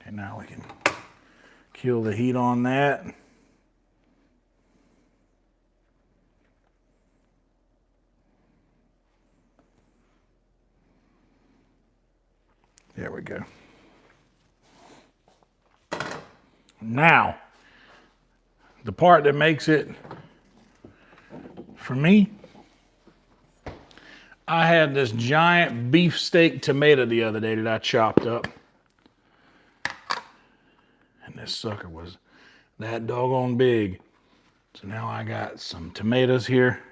And now we can kill the heat on that. There we go. Now, the part that makes it, for me, I had this giant beefsteak tomato the other day that I chopped up. And this sucker was that doggone big. So now I got some tomatoes here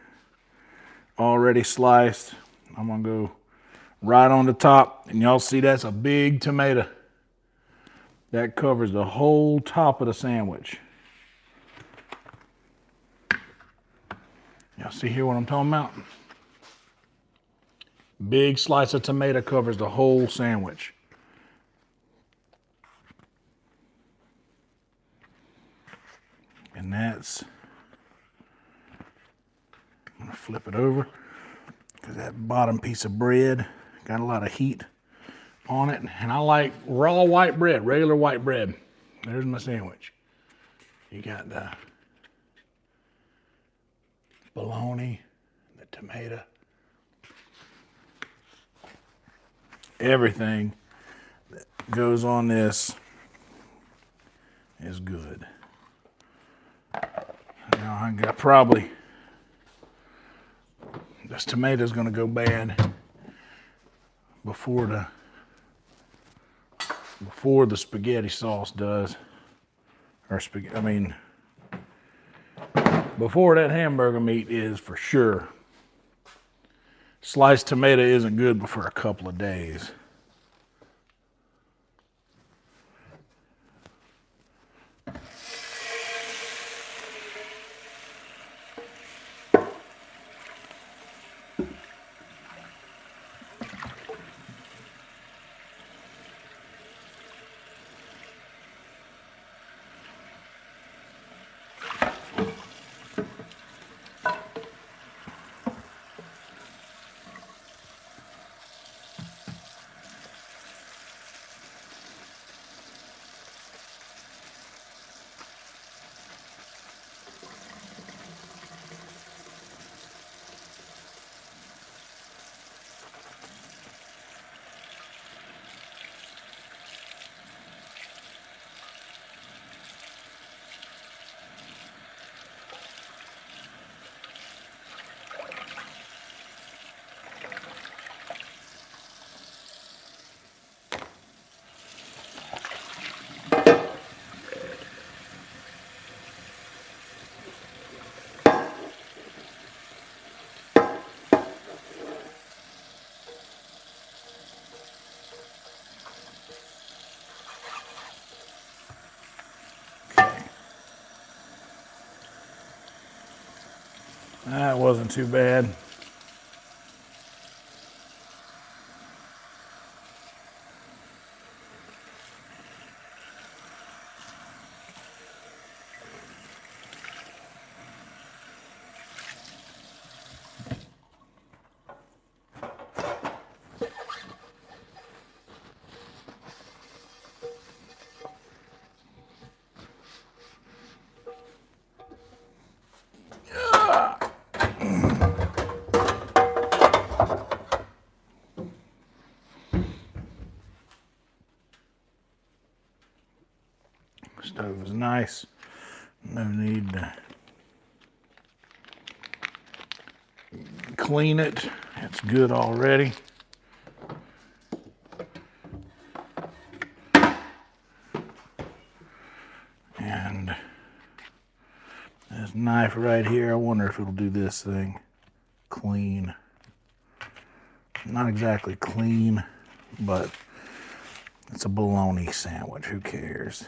already sliced. I'm gonna go right on the top, and y'all see that's a big tomato. That covers the whole top of the sandwich. Y'all see here what I'm talking about? Big slice of tomato covers the whole sandwich. And that's, I'm gonna flip it over because that bottom piece of bread got a lot of heat on it. And I like raw white bread, regular white bread. There's my sandwich. You got the bologna, the tomato, everything that goes on this is good. Now I got probably, this tomato's gonna go bad before the spaghetti sauce does. Or before that hamburger meat is for sure. Sliced tomato isn't good for a couple of days. That wasn't too bad. Stove is nice. No need to clean it. It's good already. And this knife right here, I wonder if it'll do this thing clean. Not exactly clean, but it's a bologna sandwich. Who cares?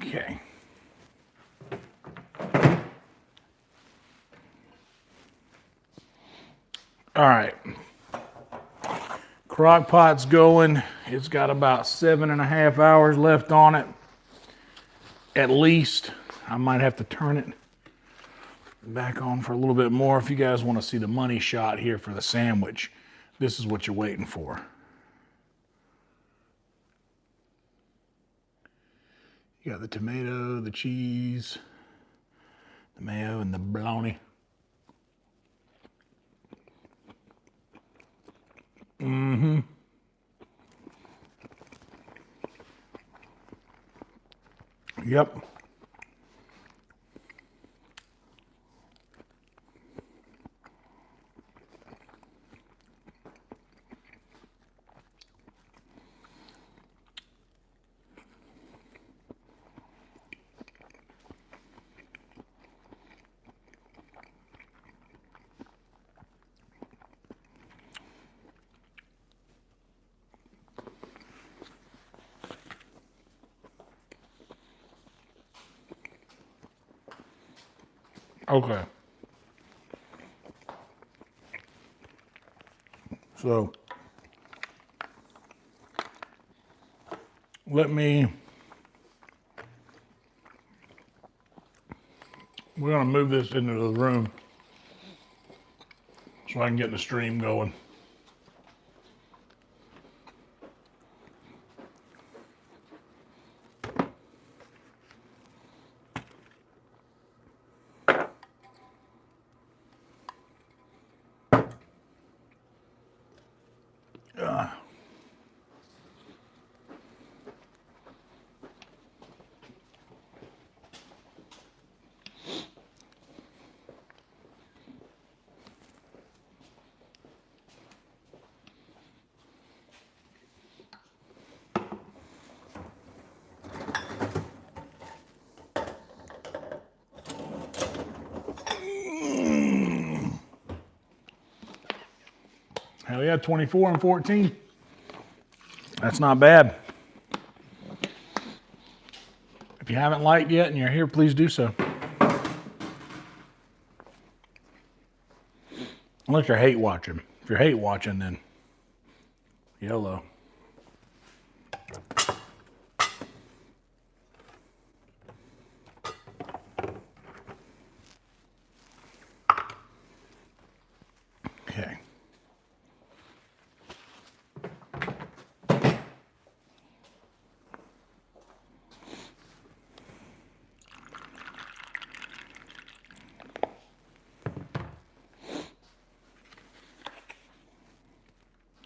Okay. All right. Crock pot's going. It's got about 7.5 hours left on it. At least. I might have to turn it back on for a little bit more. If you guys want to see the money shot here for the sandwich, this is what you're waiting for. You got the tomato, the cheese, the mayo, and the bologna. Mm-hmm. Yep. Okay. So we're gonna move this into the room so I can get the stream going. Hell yeah, 24 and 14. That's not bad. If you haven't liked yet and you're here, please do so. Unless you're hate watching. If you're hate watching, then YOLO. Okay.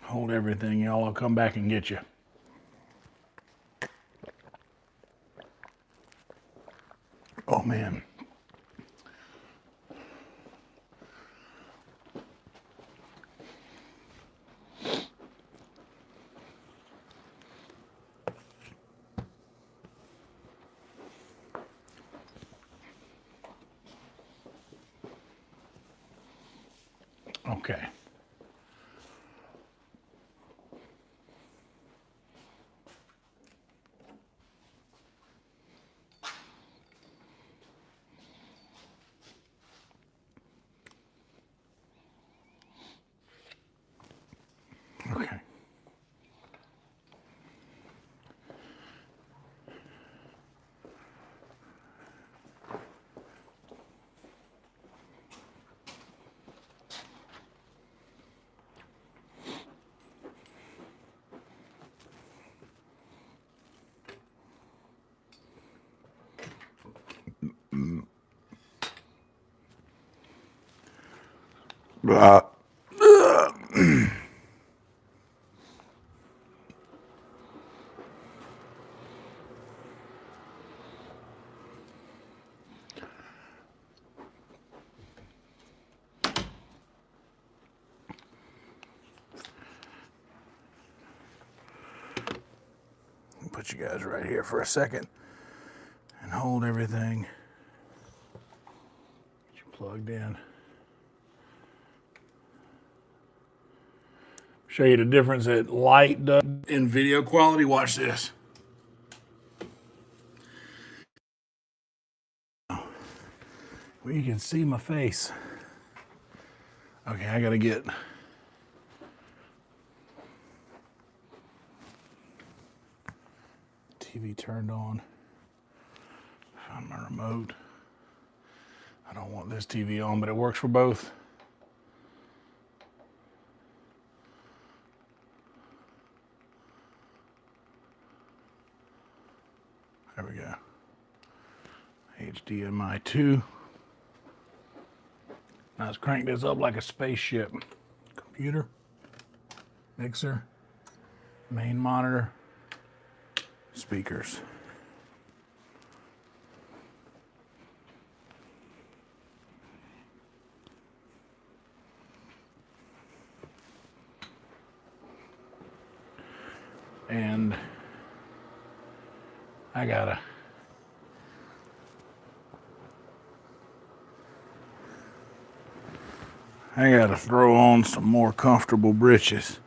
Hold everything, y'all. I'll come back and get you. Oh, man. Okay. Okay. Put you guys right here for a second and hold everything. Get you plugged in. Show you the difference that light does in video quality. Watch this. Well, you can see my face. Okay, I gotta get TV turned on. Find my remote. I don't want this TV on, but it works for both. There we go. HDMI 2. Now let's crank this up like a spaceship. Computer, mixer, main monitor, speakers. And I gotta throw on some more comfortable britches.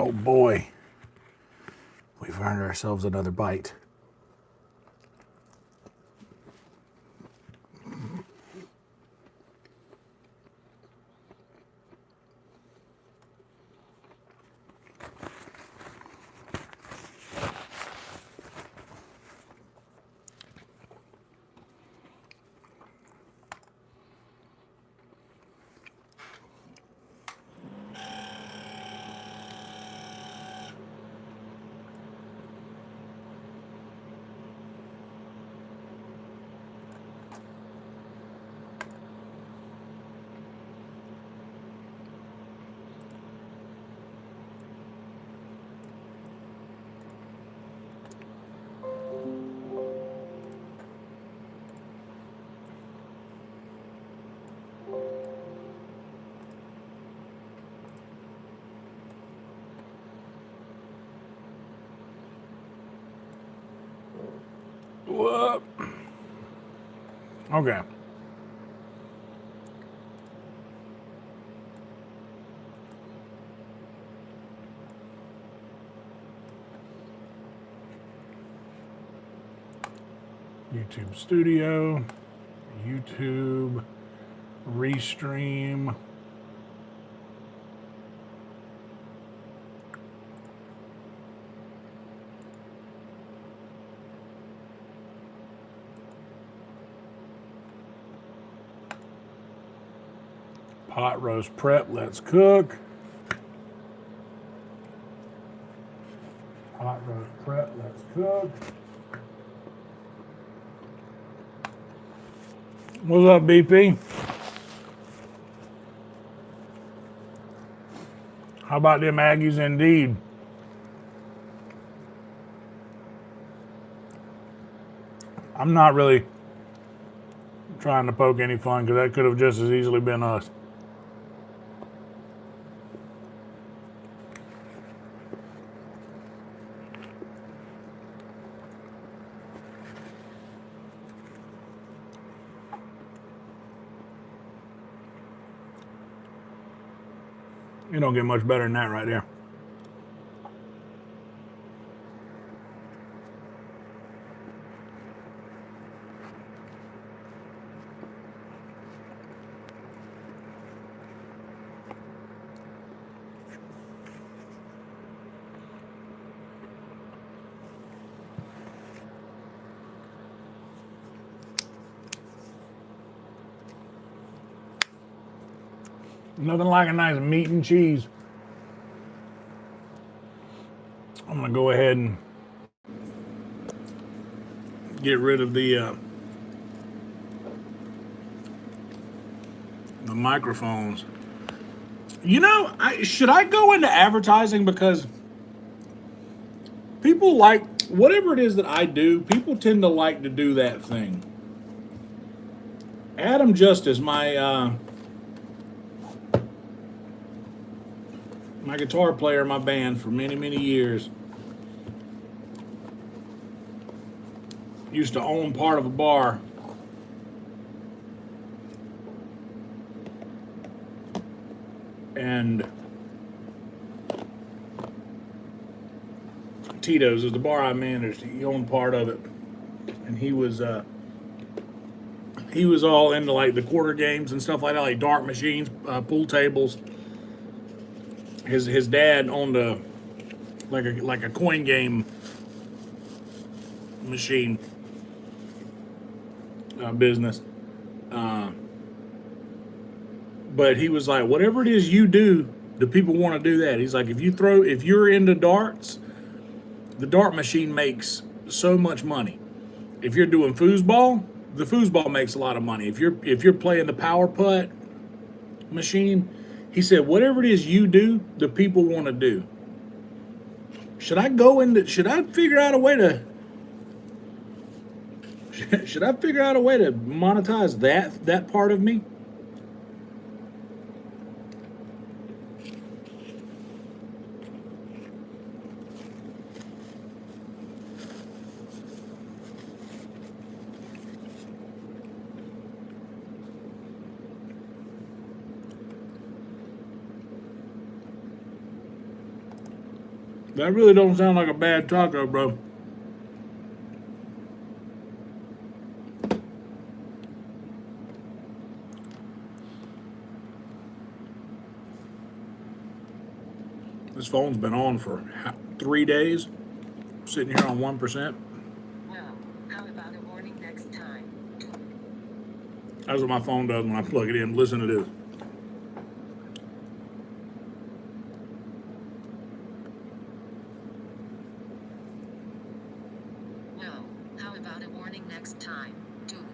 Oh boy, we've earned ourselves another bite. Whoop. Okay. YouTube Studio, YouTube, Restream. Pot roast prep, let's cook. Pot roast prep, let's cook. What's up, BP? How about them Aggies indeed? I'm not really trying to poke any fun because that could have just as easily been us. You don't get much better than that right there. Nothing like a nice meat and cheese. I'm gonna go ahead and get rid of the microphones. You know, should I go into advertising? Because people like, whatever it is that I do, people tend to like to do that thing. Adam Justice, my guitar player in my band for many, many years, used to own part of a bar. And Tito's is the bar I managed. He owned part of it. And he was all into like the quarter games and stuff like that, like dart machines, pool tables. His dad owned a coin game machine business. But he was like, whatever it is you do, the people want to do that. He's like, if you're into darts, the dart machine makes so much money. If you're doing foosball, the foosball makes a lot of money. If you're playing the power putt machine, he said, whatever it is you do, the people want to do. Should I figure out a way to monetize that part of me? That really don't sound like a bad taco, bro. This phone's been on for 3 days, sitting here on 1%. Well, how about a warning next time? That's what my phone does when I plug it in. Listen to this. Well, how about a warning next time, dude?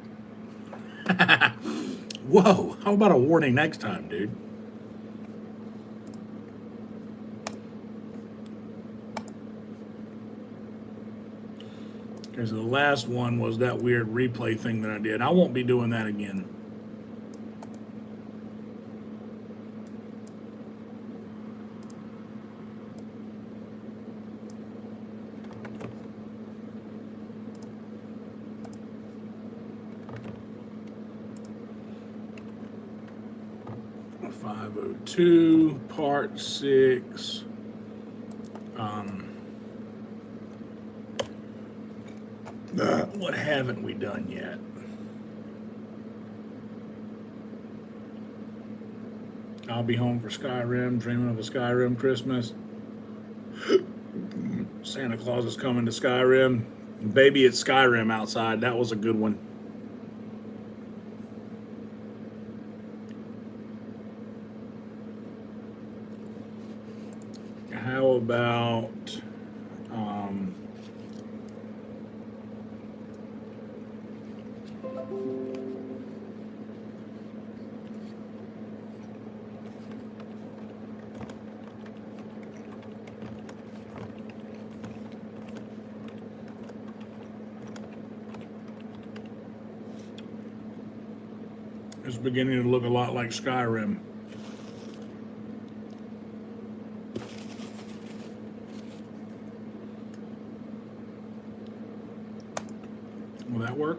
Whoa, how about a warning next time, dude? Okay, so the last one was that weird replay thing that I did. I won't be doing that again. (502) Part 6. What haven't we done yet? I'll be home for Skyrim, dreaming of a Skyrim Christmas. Santa Claus is coming to Skyrim. Baby, it's Skyrim outside. That was a good one. How about it's beginning to look a lot like Skyrim. Will that work?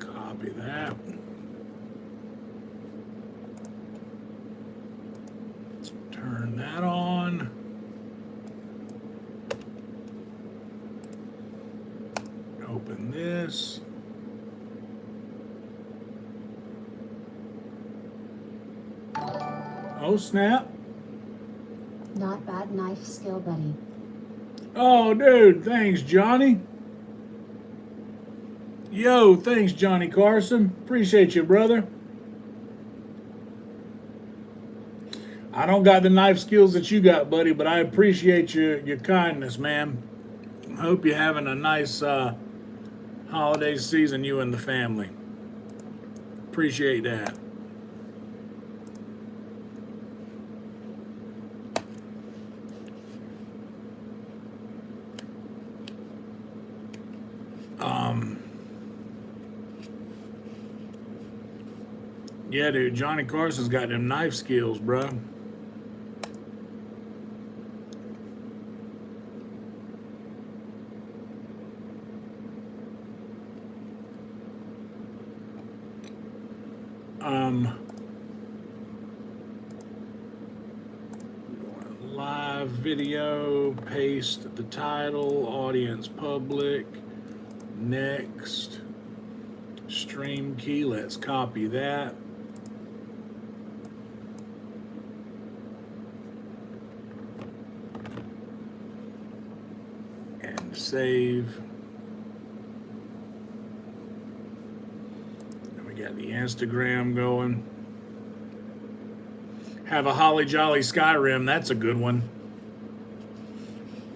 Copy that. Turn that on. Open this. Oh, snap. Not bad knife skill, buddy. Oh, dude, thanks, Johnny. Yo, thanks, Johnny Carson. Appreciate you, brother. I don't got the knife skills that you got, buddy, but I appreciate your kindness, man. I hope you're having a nice holiday season, you and the family. Appreciate that. Yeah, dude, Johnny Carson's got them knife skills, bro. Live video, paste the title, audience public, next, stream key, let's copy that. And save. And we got the Instagram going. Have a holly jolly Skyrim, that's a good one.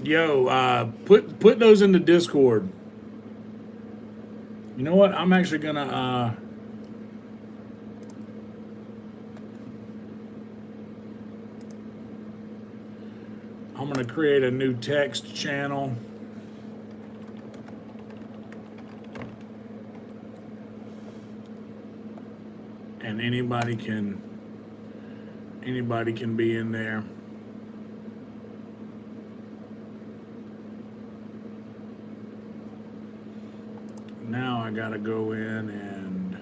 Yo, put those in the Discord. You know what? I'm actually gonna I'm gonna create a new text channel. And anybody can be in there. Now I gotta go in and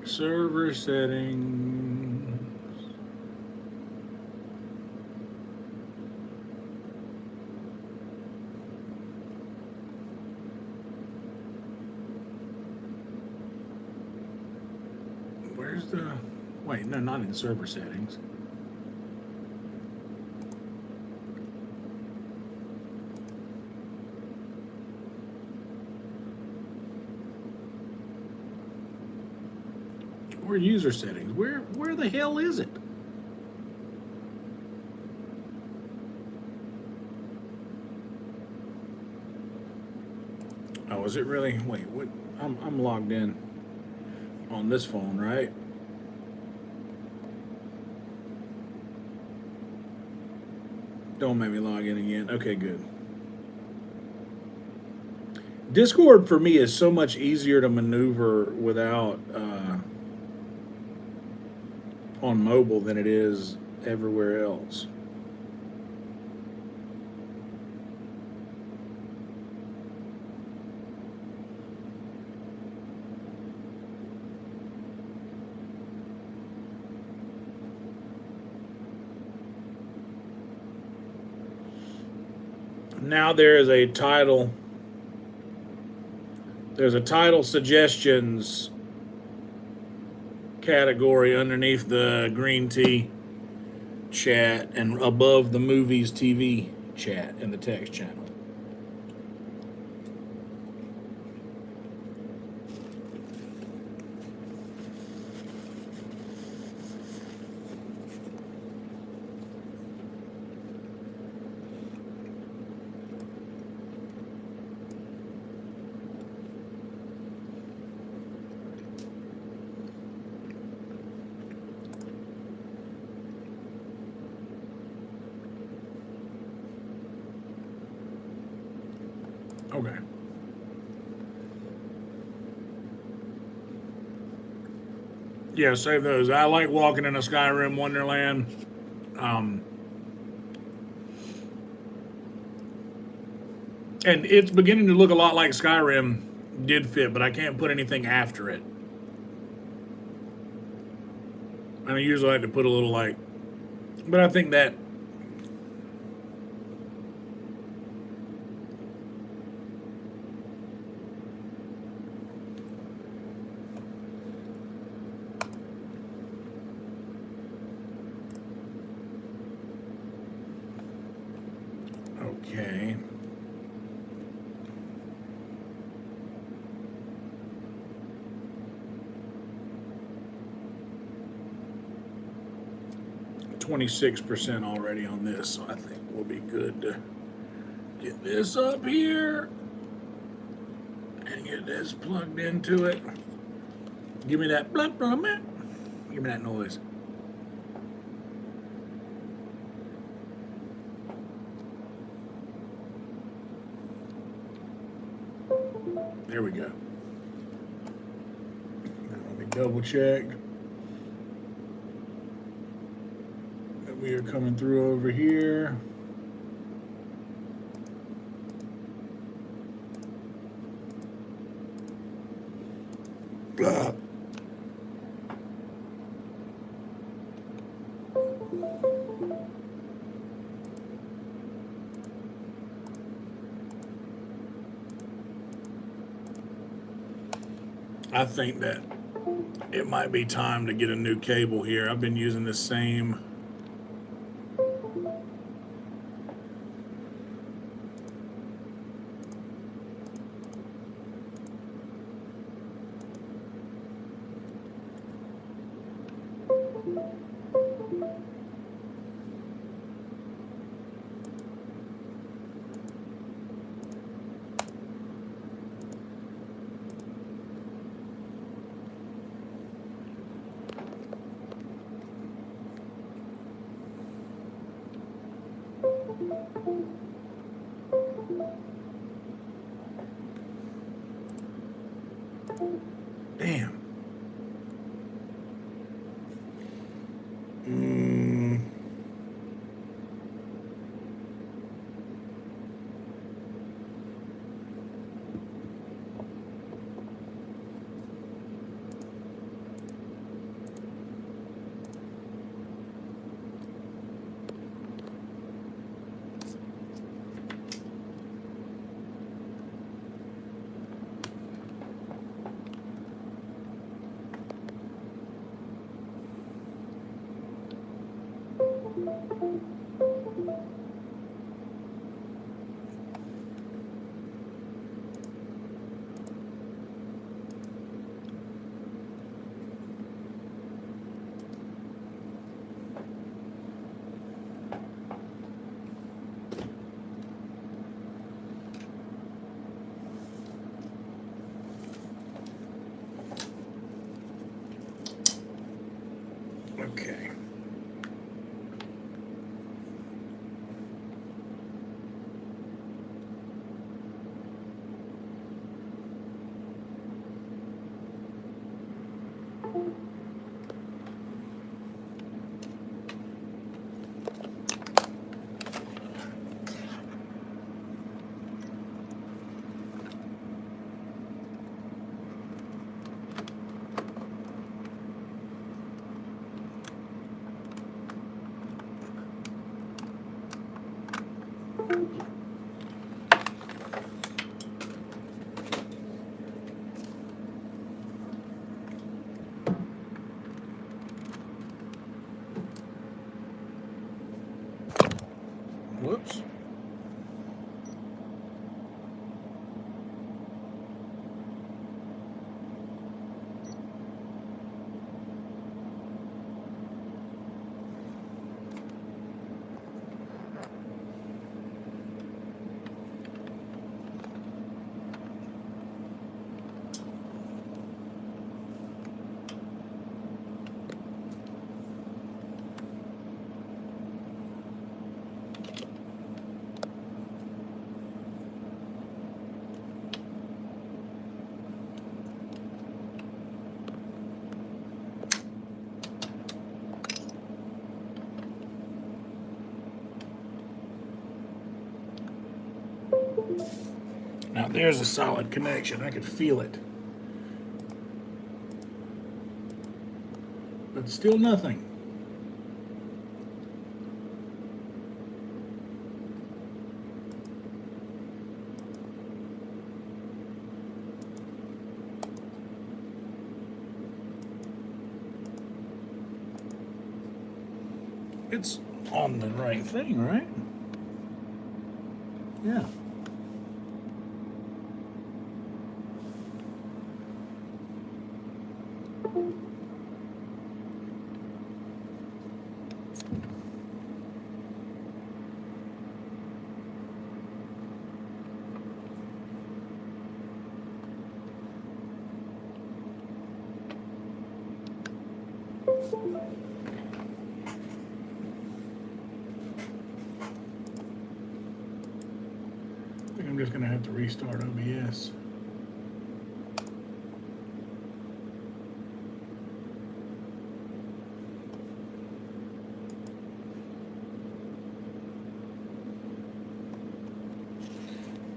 server settings. Where's the, wait, no, not in server settings. Or user settings. Where the hell is it? Oh, is it really? Wait, what? I'm logged in on this phone, right? Don't make me log in again. Okay, good. Discord for me is so much easier to maneuver without on mobile than it is everywhere else. Now there is a title. There's a title suggestions category underneath the green tea chat and above the movies TV chat in the text channel. Okay. Yeah, save those. I like walking in a Skyrim Wonderland. And it's beginning to look a lot like Skyrim did fit, but I can't put anything after it. And I usually like to put a little like, but I think that okay. %26 already on this, so I think we'll be good to get this up here and get this plugged into it. Give me that blah, blah, blah. Give me that noise. There we go. Now let me double check that we are coming through over here. Blah. I think that it might be time to get a new cable here. I've been using the same. Damn. Okay. Whoops. Now there's a solid connection. I could feel it. But still nothing. It's on the right thing, right? Yeah. I think I'm just gonna have to restart OBS.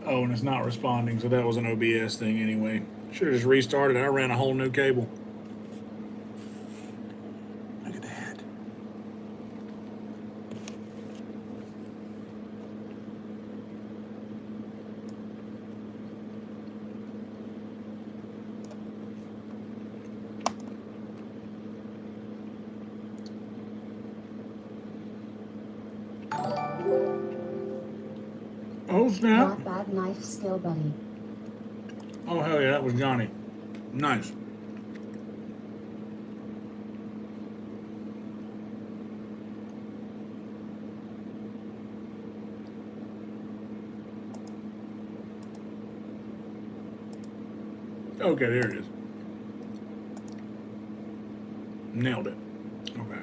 Oh, and it's not responding, so that was an OBS thing anyway. Should have just restarted. I ran a whole new cable. Look at that. Oh, snap. Not bad knife skill, buddy. Oh, hell yeah, that was Johnny. Nice. Okay, there it is. Nailed it. Okay.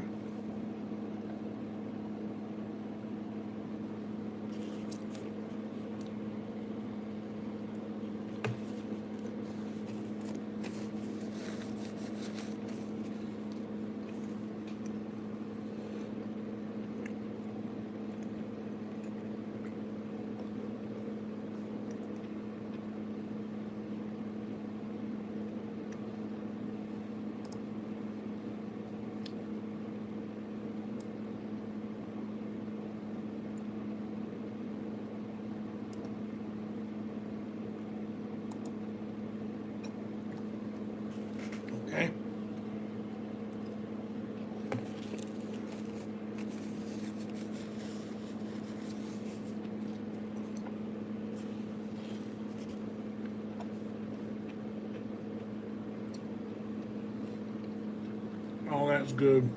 That's good.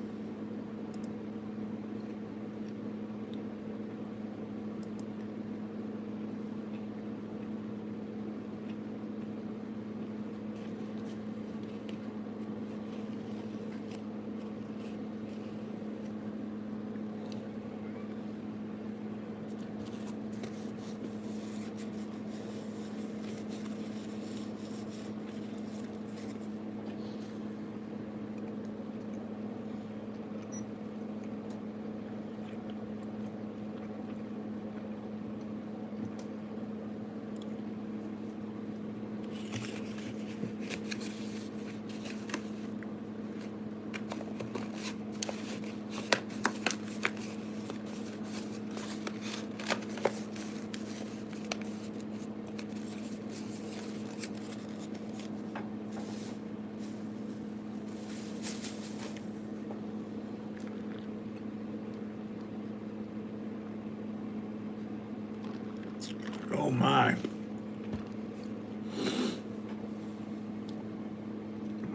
Oh my.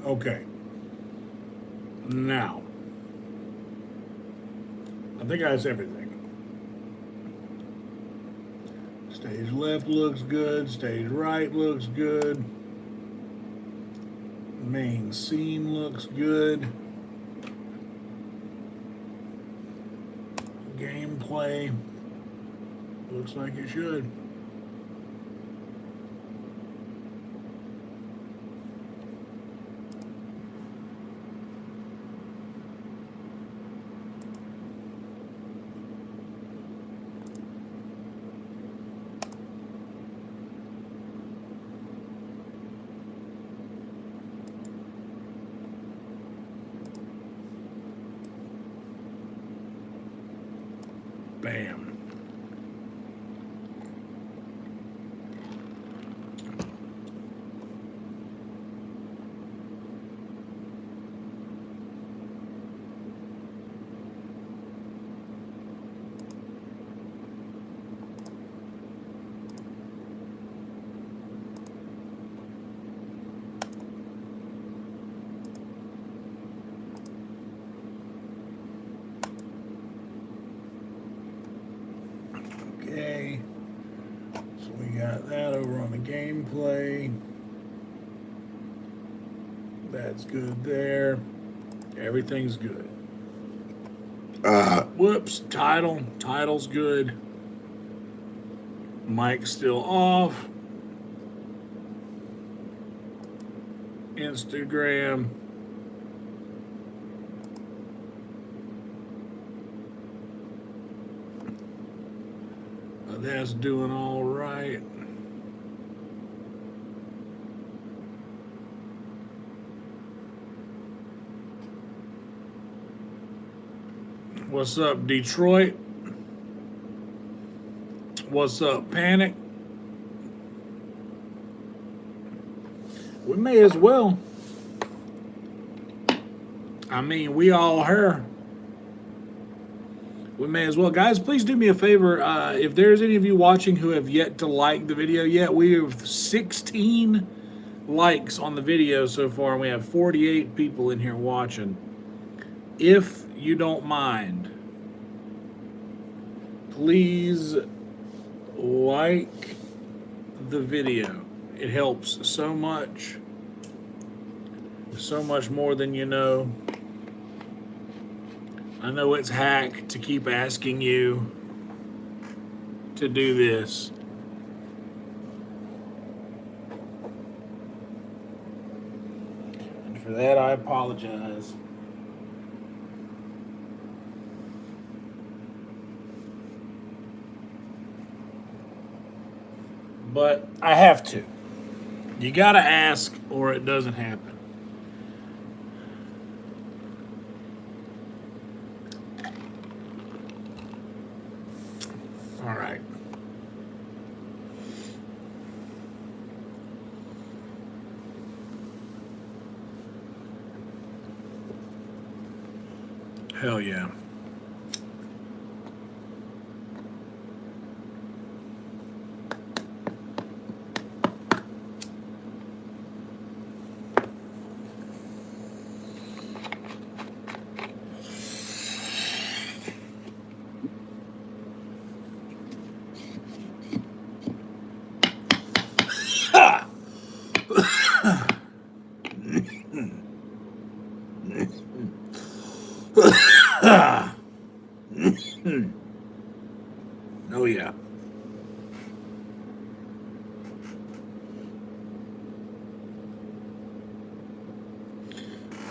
Okay. Now, I think that's everything. Stage left looks good. Stage right looks good. Main scene looks good. Gameplay looks like it should. Bam. Okay. So we got that over on the gameplay. That's good there. Everything's good. Whoops. Title's good. Mic's still off. Instagram. That's doing all right. What's up, Detroit? What's up, Panic? We may as well. I mean, we all here. We may as well. Guys, please do me a favor. If there's any of you watching who have yet to like the video yet, we have 16 likes on the video so far, and we have 48 people in here watching. If you don't mind, please like the video. It helps so much more than you know. I know it's hack to keep asking you to do this. And for that, I apologize. But I have to. You gotta ask or it doesn't happen. All right. Hell yeah.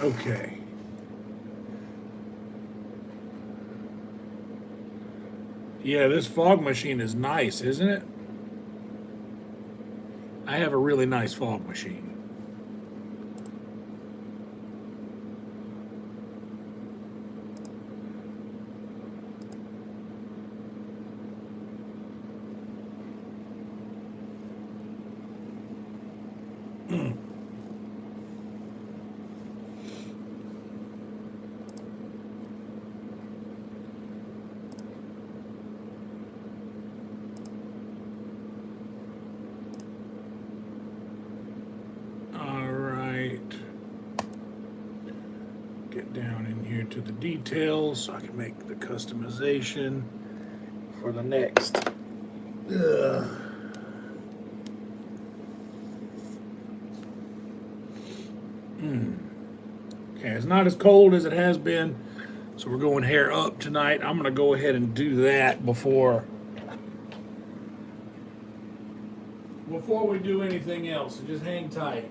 Okay. Yeah, this fog machine is nice, isn't it? I have a really nice fog machine. All right. Get down in here to the details so I can make the customization for the next. Ugh. Okay, it's not as cold as it has been, so we're going hair up tonight. I'm gonna go ahead and do that before we do anything else. So just hang tight.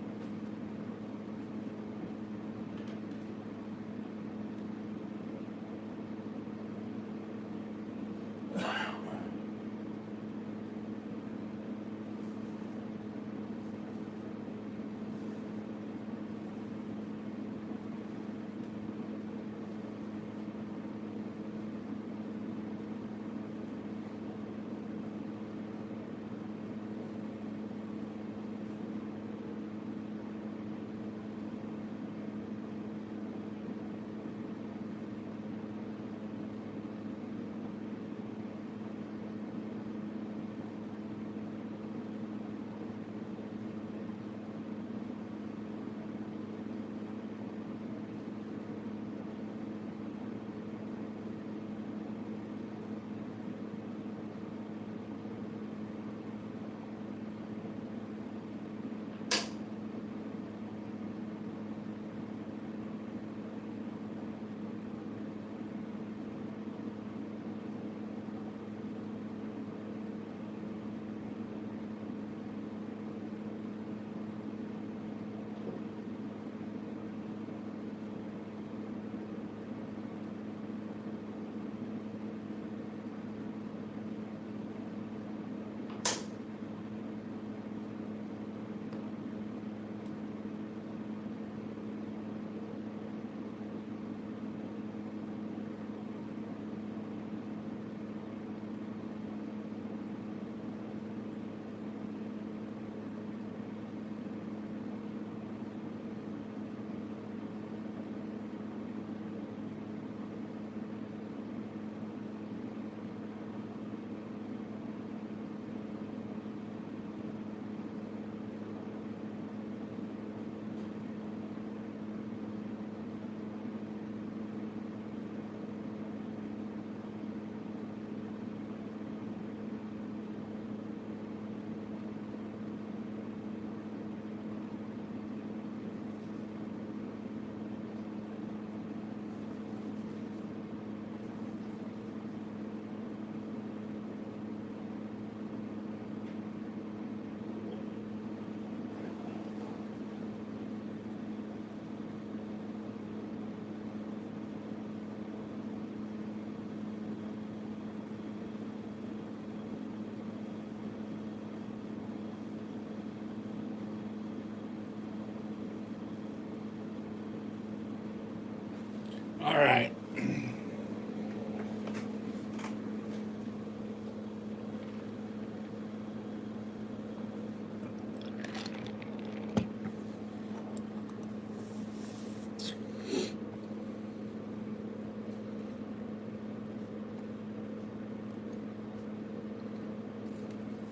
All right.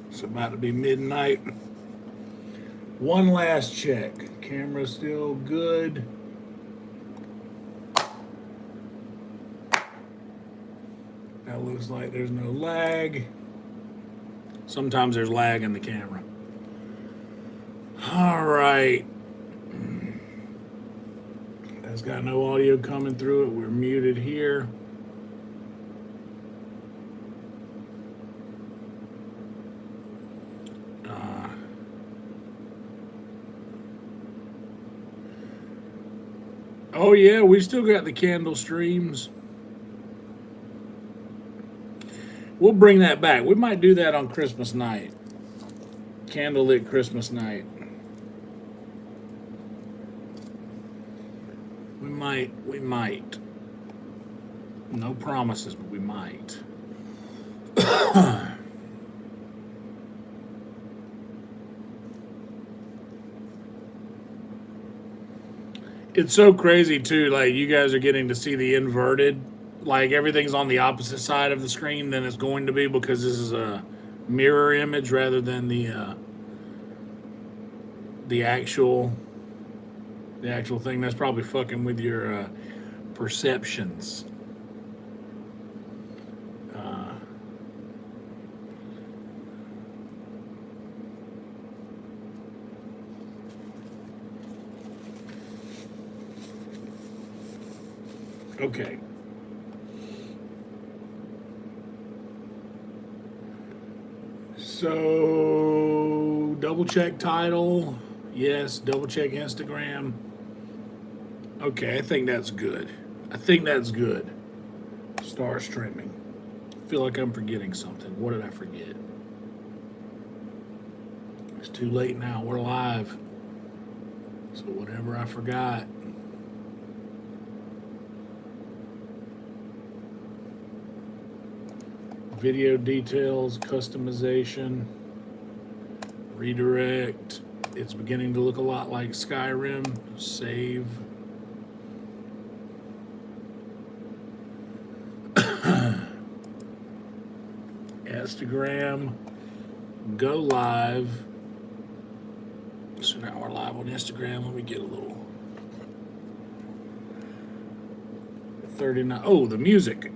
It's about to be midnight. One last check. Camera's still good. That looks like there's no lag. Sometimes there's lag in the camera. All right. That's got no audio coming through it. We're muted here. Oh yeah, we still got the candle streams. We'll bring that back. We might do that on Christmas night. Candlelit Christmas night. We might. No promises, but we might. It's so crazy too, like you guys are getting to see the inverted, like everything's on the opposite side of the screen than it's going to be because this is a mirror image rather than the actual thing. That's probably fucking with your perceptions. Okay. So, double check title. Yes, double check Instagram. Okay, I think that's good. Star streaming. I feel like I'm forgetting something. What did I forget? It's too late now. We're live. So, whatever I forgot. Video details, customization, redirect. It's beginning to look a lot like Skyrim. Save. Instagram. Go live. So now we're live on Instagram. Let me get a little 39. Oh, the music.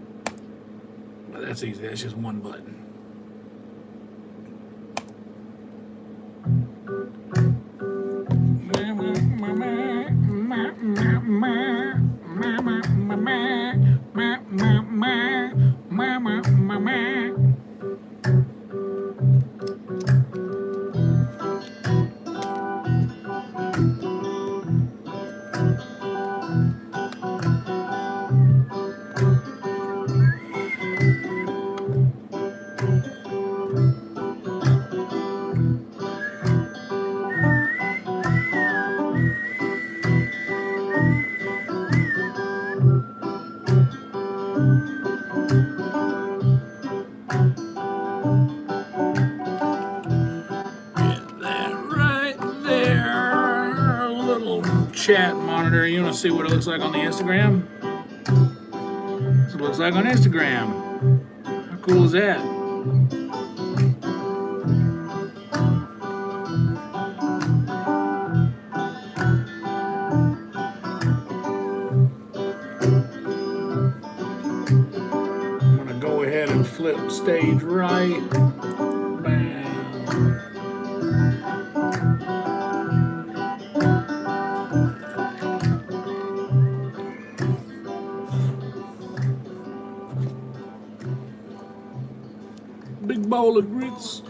But that's easy. That's just one button. Chat monitor. You want to see what it looks like on the Instagram? This is what it looks like on Instagram. How cool is that? I'm going to go ahead and flip stage right. Bam. Big bowl of grits.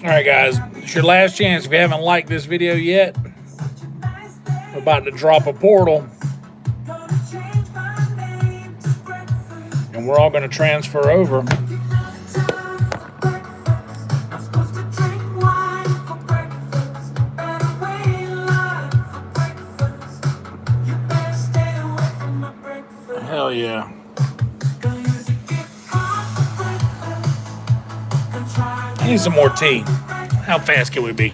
All right, guys, it's your last chance. If you haven't liked this video yet, we're about to drop a portal. And we're all going to transfer over. Hell yeah. I need some more tea. How fast can we be?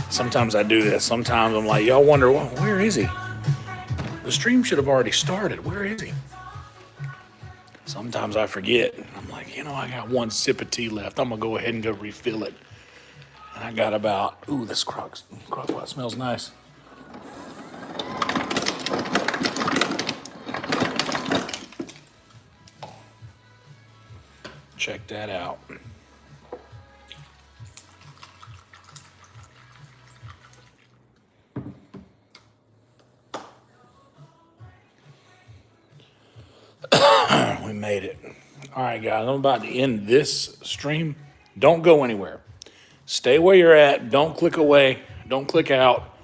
Sometimes I do this. Sometimes I'm like, y'all wonder, well, where is he? The stream should have already started. Where is he? Sometimes I forget. I'm like, I got one sip of tea left. I'm going to go ahead and go refill it. And I got about, ooh, this crockpot smells nice. Check that out. made it. All right, guys, I'm about to end this stream. Don't go anywhere. Stay where you're at. Don't click away. Don't click out.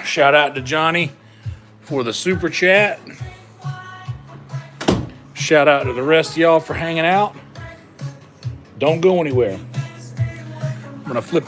Shout out to Johnny for the super chat. Shout out to the rest of y'all for hanging out. Don't go anywhere. I'm going to flip